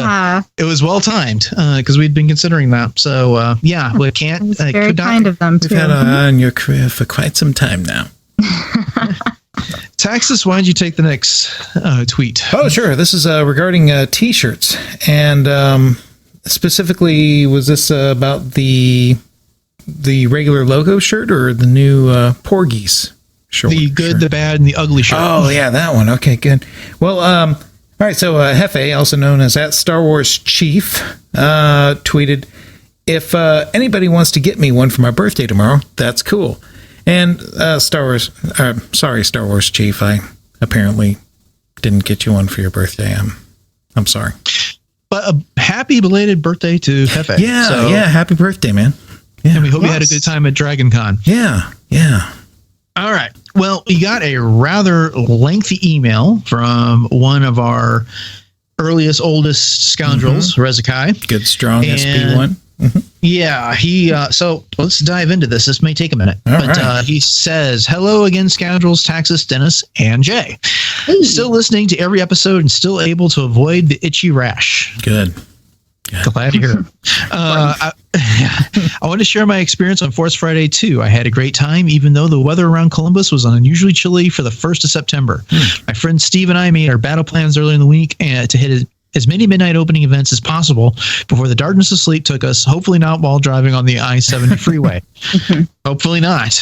Speaker 2: it was well timed because we'd been considering that. So we can't.
Speaker 5: It's very kind of them too.
Speaker 4: We've had an eye on your career for quite some time now.
Speaker 2: Taxus, why don't you take the next tweet?
Speaker 4: Oh, sure. This is regarding T-shirts, and specifically, was this about the regular logo shirt or the new Porgies? Sure,
Speaker 2: the good, the bad, and the ugly shirt.
Speaker 4: Oh, yeah, that one. Okay, good. Well, all right, so Hefe, also known as at Star Wars Chief, tweeted, if anybody wants to get me one for my birthday tomorrow, that's cool. And Star Wars Chief, I apparently didn't get you one for your birthday. I'm sorry. But
Speaker 2: a happy belated birthday to Hefe.
Speaker 4: Yeah, happy birthday, man. Yeah.
Speaker 2: And we hope you had a good time at Dragon Con.
Speaker 4: Yeah.
Speaker 2: All right. Well, we got a rather lengthy email from one of our oldest scoundrels, Rezakai.
Speaker 4: Good, strong SP1.
Speaker 2: Yeah, so let's dive into this. This may take a minute. He says, hello again, Scoundrels, Taxus, Dennis, and Jay. Hey. Still listening to every episode and still able to avoid the itchy rash.
Speaker 4: Good.
Speaker 2: Glad to hear it. I want to share my experience on Force Friday too. I had a great time, even though the weather around Columbus was unusually chilly for the 1st of September. My friend Steve and I made our battle plans early in the week to hit as many midnight opening events as possible before the darkness of sleep took us, hopefully not while driving on the I-70 freeway. Hopefully not.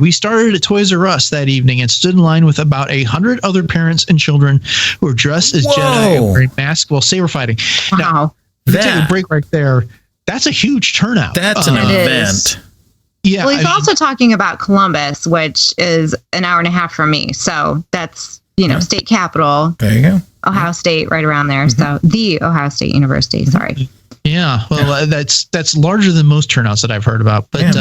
Speaker 2: We started at Toys R Us that evening and stood in line with about 100 other parents and children who were dressed as Jedi and wearing masks while saber fighting.
Speaker 5: Wow.
Speaker 2: Now, take a break right there. That's a huge turnout.
Speaker 4: That's an event.
Speaker 2: Yeah.
Speaker 5: Well, he's also talking about Columbus, which is an hour and a half from me. So that's, state capital.
Speaker 4: There you go.
Speaker 5: Ohio State, right around there. So the Ohio State University. Sorry.
Speaker 2: Yeah, well, that's larger than most turnouts that I've heard about. But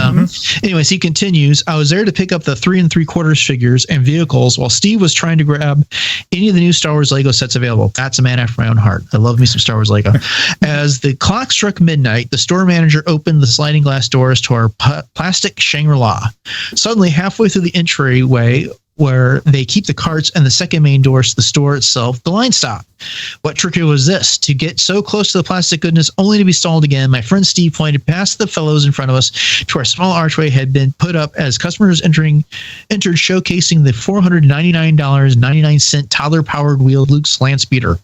Speaker 2: anyways, he continues. I was there to pick up the 3 3/4 figures and vehicles while Steve was trying to grab any of the new Star Wars Lego sets available. That's a man after my own heart. I love me some Star Wars Lego. As the clock struck midnight, the store manager opened the sliding glass doors to our plastic Shangri-La. Suddenly, halfway through the entryway, where they keep the carts and the second main doors to the store itself, the line stopped. What trickery was this? To get so close to the plastic goodness only to be stalled again, my friend Steve pointed past the fellows in front of us to our small archway had been put up as customers entered showcasing the $499.99 toddler-powered wheeled Luke's land speeder.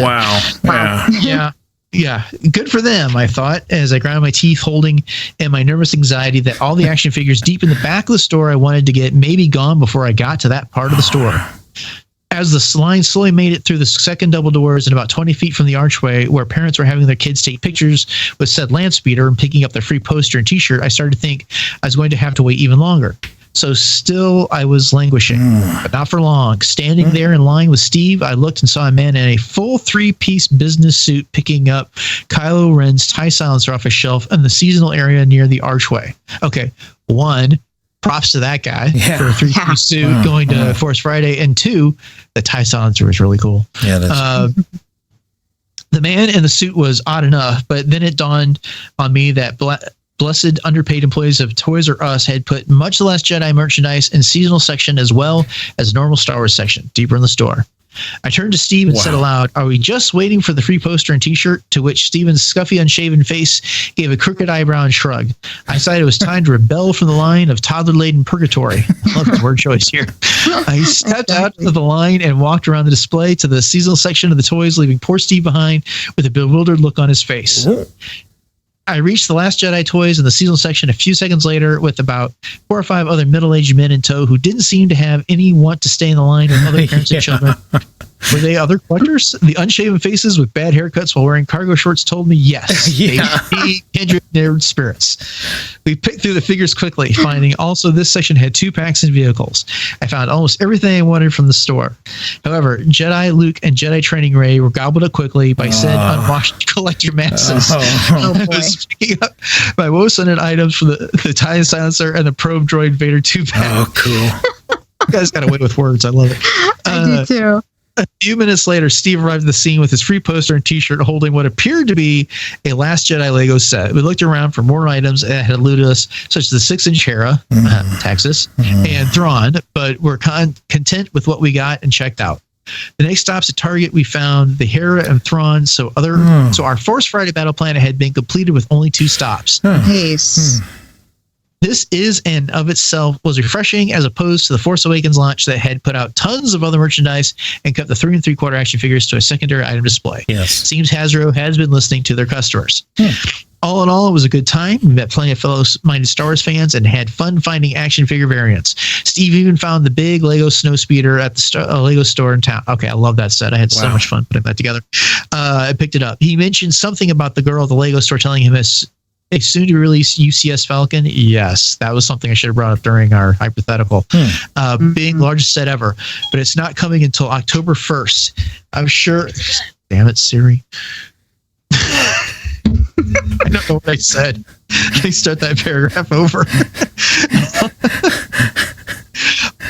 Speaker 4: Wow.
Speaker 2: Yeah. Yeah, good for them, I thought, as I ground my teeth holding in my nervous anxiety that all the action figures deep in the back of the store I wanted to get may be gone before I got to that part of the store. As the line slowly made it through the second double doors and about 20 feet from the archway where parents were having their kids take pictures with said land speeder and picking up their free poster and t-shirt, I started to think I was going to have to wait even longer. So still I was languishing, but not for long. Standing there in line with Steve, I looked and saw a man in a full 3-piece business suit picking up Kylo Ren's TIE silencer off a shelf in the seasonal area near the archway. Okay, 1, props to that guy for a 3-piece suit going to Force Friday, and 2, the TIE silencer was really cool.
Speaker 4: Yeah, that's
Speaker 2: the man in the suit was odd enough, but then it dawned on me that blessed underpaid employees of Toys R Us had put much less Jedi merchandise in seasonal section as well as normal Star Wars section deeper in the store. I turned to Steve and said aloud, "Are we just waiting for the free poster and t-shirt?" To which Steven's scuffy, unshaven face gave a crooked eyebrow and shrug. I decided it was time to rebel from the line of toddler-laden purgatory. I love the word choice here. I stepped out of the line and walked around the display to the seasonal section of the toys, leaving poor Steve behind with a bewildered look on his face. I reached the Last Jedi toys in the seasonal section a few seconds later with about 4 or 5 other middle-aged men in tow who didn't seem to have any want to stay in the line with other parents and children. Were they other collectors? The unshaven faces with bad haircuts while wearing cargo shorts told me yes. They be kindred spirits. We picked through the figures quickly, finding also this section had 2 packs and vehicles. I found almost everything I wanted from the store. However, Jedi Luke and Jedi Training Ray were gobbled up quickly by said unwashed collector masses. I was picking up my most wanted items for the TIE silencer and the probe droid Vader 2-pack.
Speaker 4: Oh, cool.
Speaker 2: You guys got away with words. I love it.
Speaker 5: I do too.
Speaker 2: A few minutes later, Steve arrived at the scene with his free poster and t-shirt holding what appeared to be a Last Jedi Lego set. We looked around for more items that had eluded us, such as the 6-inch Hera, Taxus, and Thrawn, but we're content with what we got and checked out. The next stops at Target, we found the Hera and Thrawn, so our Force Friday battle plan had been completed with only 2 stops.
Speaker 5: Nice.
Speaker 2: This is and of itself was refreshing as opposed to the Force Awakens launch that had put out tons of other merchandise and kept the 3 3/4 action figures to a secondary item display.
Speaker 4: Yes.
Speaker 2: Seems Hasbro has been listening to their customers. All in all, it was a good time. We met plenty of fellow-minded Star Wars fans and had fun finding action figure variants. Steve even found the big Lego snow speeder at the Lego store in town. Okay, I love that set. I had so much fun putting that together. I picked it up. He mentioned something about the girl at the Lego store telling him a soon-to-release UCS Falcon. Yes, that was something I should have brought up during our hypothetical. Being largest set ever, but it's not coming until October 1st. I'm sure. Damn it, Siri. I don't know what I said. They start that paragraph over.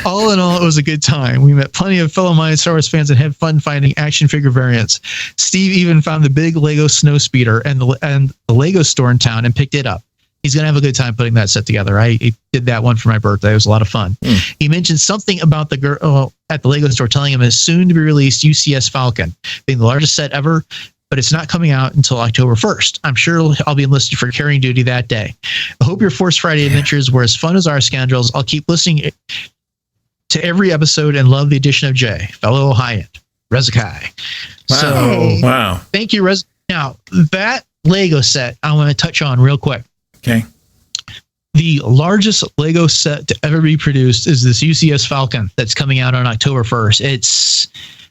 Speaker 2: All in all, it was a good time. We met plenty of fellow-minded Star Wars fans and had fun finding action figure variants. Steve even found the big Lego snow speeder and the Lego store in town and picked it up. He's going to have a good time putting that set together. I did that one for my birthday. It was a lot of fun. He mentioned something about the girl at the Lego store telling him a soon-to-be-released UCS Falcon, being the largest set ever, but it's not coming out until October 1st. I'm sure I'll be enlisted for carrying duty that day. I hope your Force Friday adventures were as fun as our Scoundrels. I'll keep listening to every episode and love the addition of Jay, fellow Ohioan, Rezakai.
Speaker 4: Wow.
Speaker 2: Thank you, Rez. Now, that Lego set I want to touch on real quick.
Speaker 4: Okay.
Speaker 2: The largest Lego set to ever be produced is this UCS Falcon that's coming out on October 1st. It's,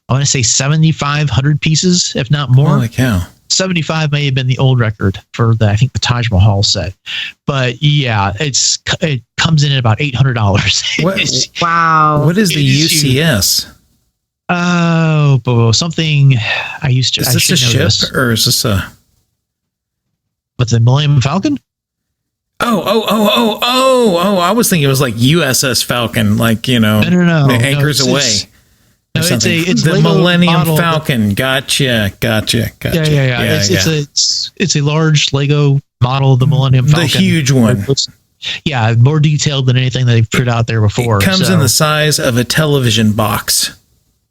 Speaker 2: I want to say 7,500 pieces, if not more.
Speaker 4: Holy cow.
Speaker 2: $75 may have been the old record for I think the Taj Mahal set, but yeah, it comes in at about $800.
Speaker 5: Wow.
Speaker 4: What is the UCS?
Speaker 2: Oh, something I used to.
Speaker 4: Is this a ship or is this a?
Speaker 2: What's the Millennium Falcon?
Speaker 4: Oh! I was thinking it was like USS Falcon, like no, anchors away. It's the
Speaker 2: Lego
Speaker 4: Millennium
Speaker 2: model,
Speaker 4: Falcon. Gotcha.
Speaker 2: Yeah. It's a large Lego model of the Millennium Falcon,
Speaker 4: the huge one.
Speaker 2: Yeah, more detailed than anything they've put out there before.
Speaker 4: It comes in the size of a television box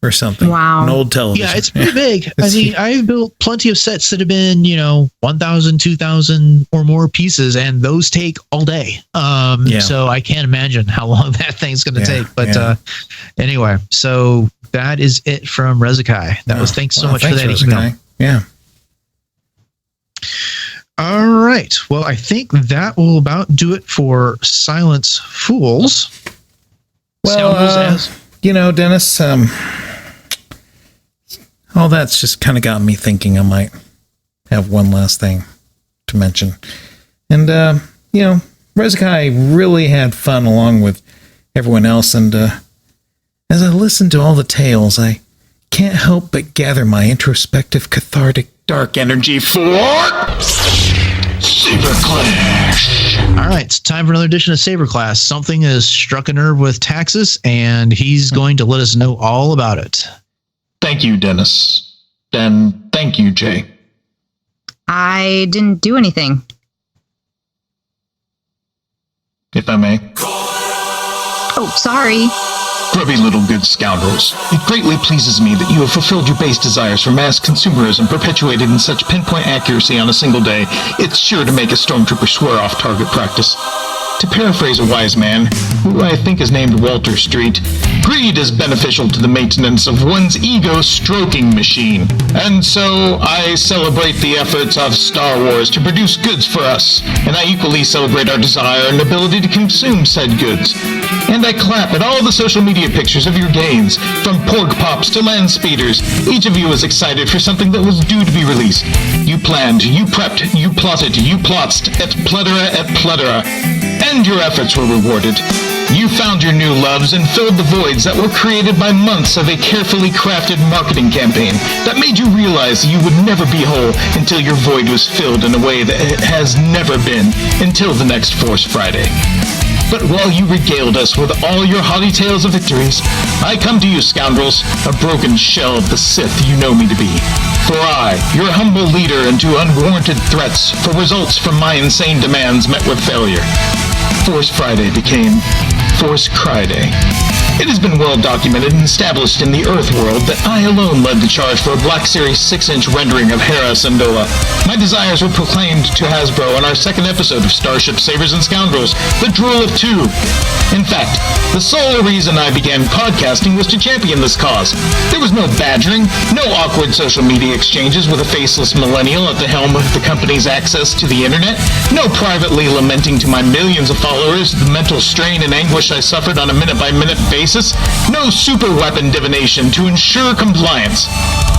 Speaker 4: or something.
Speaker 5: Wow.
Speaker 4: An old television.
Speaker 2: Yeah, it's pretty big. I mean, I've built plenty of sets that have been, 1,000, 2,000 or more pieces, and those take all day. So I can't imagine how long that thing's going to take. But anyway, so that is it from Rezakai. Thanks so much for that email.
Speaker 4: Yeah.
Speaker 2: All right. Well, I think that will about do it for Silence Fools.
Speaker 4: Well, Dennis, all that's just kind of got me thinking I might have one last thing to mention. And, Rezakai really had fun along with everyone else. And as I listened to all the tales, I can't help but gather my introspective, cathartic, dark energy for Saber Clash.
Speaker 2: All right, it's time for another edition of Saber Class. Something has struck a nerve with Taxus, and he's going to let us know all about it.
Speaker 14: Thank you, Dennis. And thank you, Jay.
Speaker 5: I didn't do anything.
Speaker 14: If I may.
Speaker 5: Oh, sorry.
Speaker 14: Grubby little good scoundrels. It greatly pleases me that you have fulfilled your base desires for mass consumerism perpetuated in such pinpoint accuracy on a single day. It's sure to make a stormtrooper swear off target practice. To paraphrase a wise man, who I think is named Walter Street, greed is beneficial to the maintenance of one's ego-stroking machine. And so, I celebrate the efforts of Star Wars to produce goods for us, and I equally celebrate our desire and ability to consume said goods. And I clap at all the social media pictures of your gains, from porg pops to land speeders. Each of you is excited for something that was due to be released. You planned, you prepped, you plotted, you plotzed, et plethora. And your efforts were rewarded. You found your new loves and filled the voids that were created by months of a carefully crafted marketing campaign that made you realize you would never be whole until your void was filled in a way that it has never been until the next Force Friday. But while you regaled us with all your haughty tales of victories, I come to you, scoundrels, a broken shell of the Sith you know me to be. For I, your humble leader into unwarranted threats for results from my insane demands met with failure. Force Friday became Force Cryday. It has been well documented and established in the Earth world that I alone led the charge for a Black Series 6-inch rendering of Hera Syndulla. My desires were proclaimed to Hasbro on our second episode of Starships, Sabers, and Scoundrels, The Drool of Two. In fact, the sole reason I began podcasting was to champion this cause. There was no badgering, no awkward social media exchanges with a faceless millennial at the helm of the company's access to the internet, no privately lamenting to my millions of followers the mental strain and anguish I suffered on a minute-by-minute basis, no super weapon divination to ensure compliance.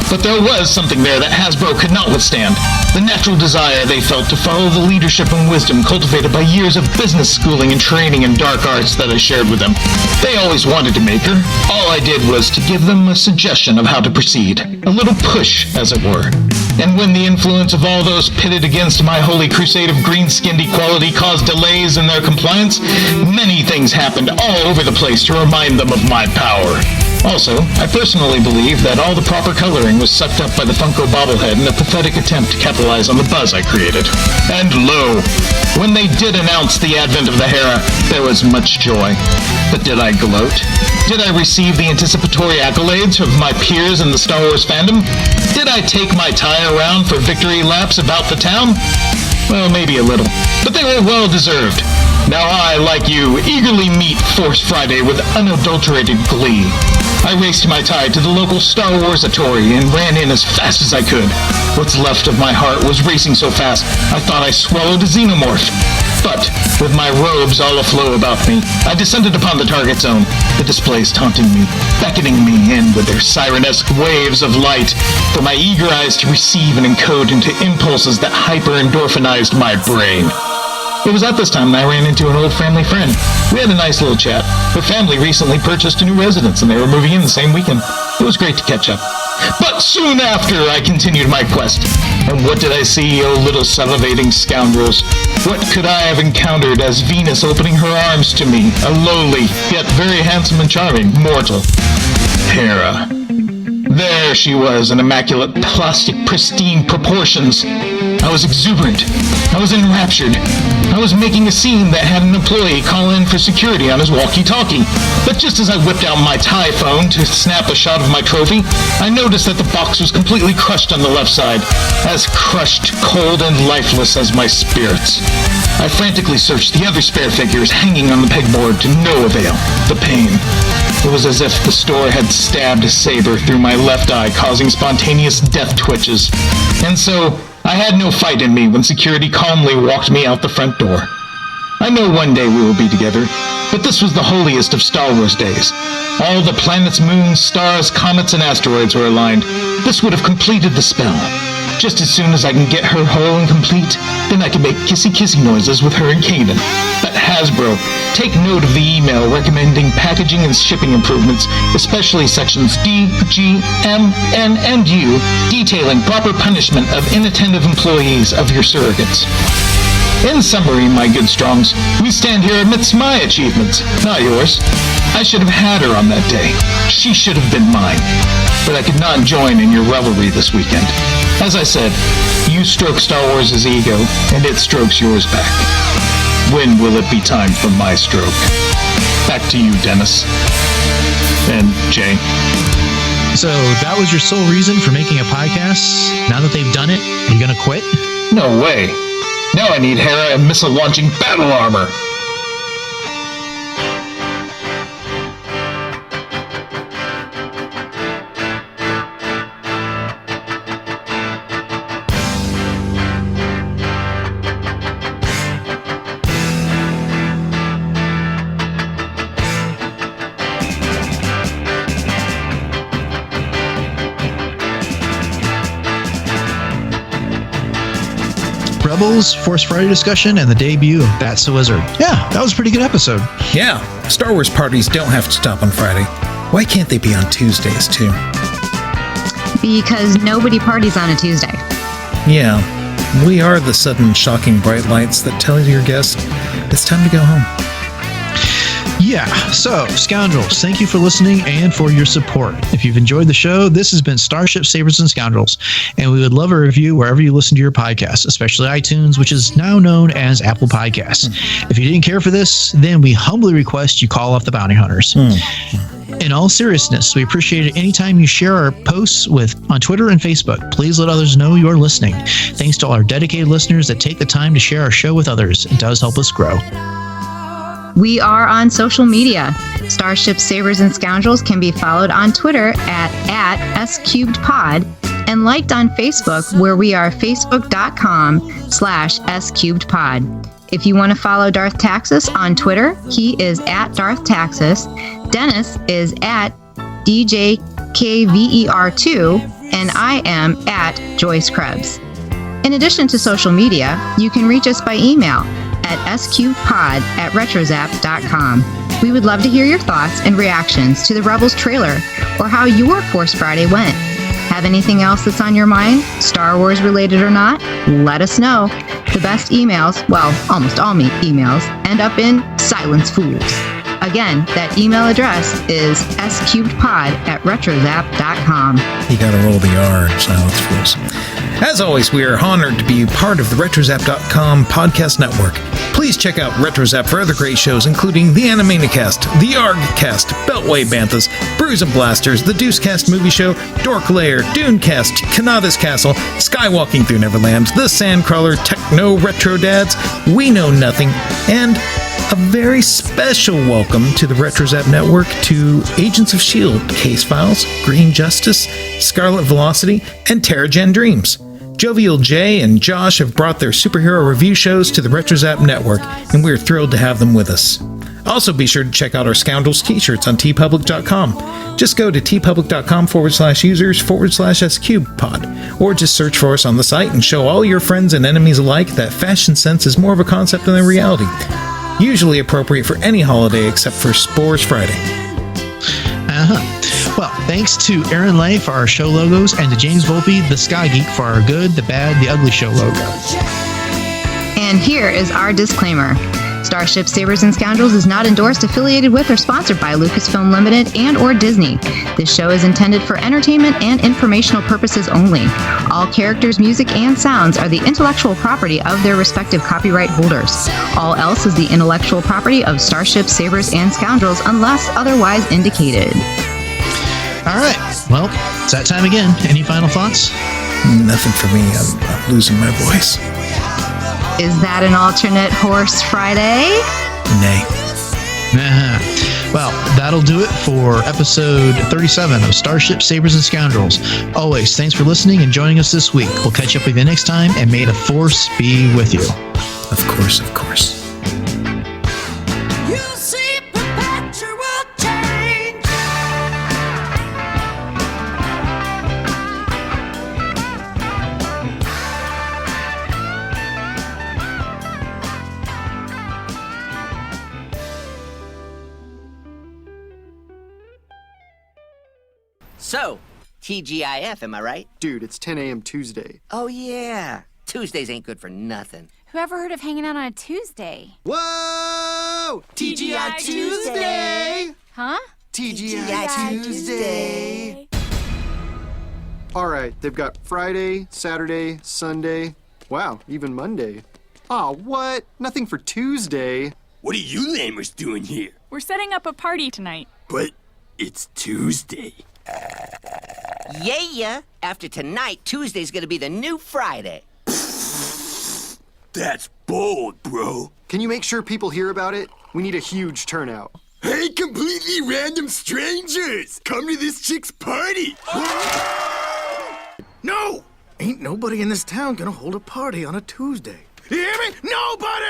Speaker 14: But there was something there that Hasbro could not withstand. The natural desire they felt to follow the leadership and wisdom cultivated by years of business schooling and training in dark arts that I shared with them. They always wanted to make her. All I did was to give them a suggestion of how to proceed. A little push, as it were. And when the influence of all those pitted against my holy crusade of green-skinned equality caused delays in their compliance, many things happened all over the place to remind them of my power. Also, I personally believe that all the proper coloring was sucked up by the Funko bobblehead in a pathetic attempt to capitalize on the buzz I created. And lo, when they did announce the advent of the Hera, there was much joy. But did I gloat? Did I receive the anticipatory accolades of my peers in the Star Wars fandom? Did I take my tie around for victory laps about the town? Well, maybe a little, but they were well deserved. Now I, like you, eagerly meet Force Friday with unadulterated glee. I raced my tie to the local Star Wars Atori and ran in as fast as I could. What's left of my heart was racing so fast, I thought I swallowed a xenomorph. But, with my robes all aflow about me, I descended upon the target zone, the displays taunting me, beckoning me in with their siren-esque waves of light for my eager eyes to receive and encode into impulses that hyper-endorphinized my brain. It was at this time that I ran into an old family friend. We had a nice little chat. Her family recently purchased a new residence and they were moving in the same weekend. It was great to catch up. But soon after, I continued my quest. And what did I see, oh little salivating scoundrels? What could I have encountered as Venus opening her arms to me, a lowly, yet very handsome and charming mortal? Hera. There she was, in immaculate, plastic, pristine proportions. I was exuberant. I was enraptured. I was making a scene that had an employee call in for security on his walkie-talkie. But just as I whipped out my tie phone to snap a shot of my trophy, I noticed that the box was completely crushed on the left side, as crushed, cold, and lifeless as my spirits. I frantically searched the other spare figures hanging on the pegboard to no avail. The pain. It was as if the store had stabbed a saber through my left eye, causing spontaneous death twitches. And so, I had no fight in me when security calmly walked me out the front door. I know one day we will be together, but this was the holiest of Star Wars days. All the planets, moons, stars, comets, and asteroids were aligned. This would have completed the spell. Just as soon as I can get her whole and complete, then I can make kissy-kissy noises with her and Kanan. But Hasbro, take note of the email recommending packaging and shipping improvements, especially sections D, G, M, N, and U, detailing proper punishment of inattentive employees of your surrogates. In summary, my good strongs, we stand here amidst my achievements, not yours. I should have had her on that day. She should have been mine. But I could not join in your revelry this weekend. As I said, you stroke Star Wars' ego, and it strokes yours back. When will it be time for my stroke? Back to you, Dennis. And Jay.
Speaker 2: So that was your sole reason for making a podcast? Now that they've done it, are you gonna quit?
Speaker 14: No way. Now I need Hera and missile-launching battle armor.
Speaker 2: Rebels, Force Friday discussion, and the debut of That's the Wizard. Yeah, that was a pretty good episode.
Speaker 4: Yeah, Star Wars parties don't have to stop on Friday. Why can't they be on Tuesdays, too?
Speaker 5: Because nobody parties on a Tuesday.
Speaker 4: Yeah, we are the sudden shocking bright lights that tell your guests it's time to go home.
Speaker 2: Yeah, so, Scoundrels, thank you for listening and for your support. If you've enjoyed the show, this has been Starships, Sabers, and Scoundrels, and we would love a review wherever you listen to your podcast, especially iTunes, which is now known as Apple Podcasts. If you didn't care for this, then we humbly request you call off the bounty hunters. In all seriousness, we appreciate it anytime you share our posts on Twitter and Facebook. Please let others know you're listening. Thanks to all our dedicated listeners that take the time to share our show with others. It does help us grow.
Speaker 5: We are on social media. Starships, Sabers, and Scoundrels can be followed on Twitter at SCubedPod and liked on Facebook, where we are facebook.com/SCubedPod. If you want to follow Darth Taxus on Twitter, he is at Darth Taxus. Dennis is at DJKVER2, and I am at Joyce Krebs. In addition to social media, you can reach us by email at scubepod@retrozap.com. We would love to hear your thoughts and reactions to the Rebels trailer or how your Force Friday went. Have anything else that's on your mind, Star Wars related or not? Let us know. The best emails, well, almost all emails, end up in Silence Fools. Again, that email address is scubepod@retrozap.com.
Speaker 4: You gotta roll the R, Silence Fools. As always, we are honored to be part of the RetroZap.com podcast network. Please check out RetroZap for other great shows, including the Animanicast, the ArgCast, Beltway Banthas, Brews and Blasters, the Deucecast Movie Show, Dork Lair, Dunecast, Kanada's Castle, Skywalking Through Neverland, The Sandcrawler, Techno Retro Dads, We Know Nothing, and a very special welcome to the RetroZap Network to Agents of S.H.I.E.L.D., Case Files, Green Justice, Scarlet Velocity, and Terrigen Dreams. Jovial Jay and Josh have brought their superhero review shows to the RetroZap Network, and we're thrilled to have them with us. Also, be sure to check out our Scoundrels t-shirts on tpublic.com. Just go to tpublic.com/users/SCubePod, or just search for us on the site and show all your friends and enemies alike that fashion sense is more of a concept than a reality. Usually appropriate for any holiday except for Spores Friday.
Speaker 2: Well, thanks to Aaron Lay for our show logos and to James Volpe, the Sky Geek, for our good, the bad, the ugly show logo.
Speaker 5: And here is our disclaimer. Starships, Sabers, and Scoundrels is not endorsed, affiliated with, or sponsored by Lucasfilm Limited and or Disney. This show is intended for entertainment and informational purposes only. All characters, music, and sounds are the intellectual property of their respective copyright holders. All else is the intellectual property of Starships, Sabers, and Scoundrels unless otherwise indicated.
Speaker 2: All right. Well, it's that time again. Any final thoughts?
Speaker 4: Nothing for me. I'm losing my voice.
Speaker 5: Is that an alternate Horse Friday?
Speaker 4: Nay.
Speaker 2: Well, that'll do it for episode 37 of Starship, Sabers, and Scoundrels. Always, thanks for listening and joining us this week. We'll catch up with you next time, and may the Force be with you.
Speaker 4: Of course, of course.
Speaker 15: You see perpetual change.
Speaker 16: So, TGIF, am I right?
Speaker 17: Dude, it's 10 a.m. Tuesday.
Speaker 16: Oh, yeah. Tuesdays ain't good for nothing.
Speaker 18: Whoever heard of hanging out on a Tuesday?
Speaker 17: Whoa! TGI Tuesday!
Speaker 18: Huh?
Speaker 17: TGI Tuesday! Alright, they've got Friday, Saturday, Sunday. Wow, even Monday. Aw, what? Nothing for Tuesday.
Speaker 9: What are you lamers doing here?
Speaker 19: We're setting up a party tonight.
Speaker 9: But it's Tuesday.
Speaker 16: Yeah. After tonight, Tuesday's gonna be the new Friday.
Speaker 9: That's bold, bro.
Speaker 17: Can you make sure people hear about it? We need a huge turnout.
Speaker 9: Hey, completely random strangers! Come to this chick's party! No!
Speaker 20: Ain't nobody in this town gonna hold a party on a Tuesday.
Speaker 9: You hear me? Nobody!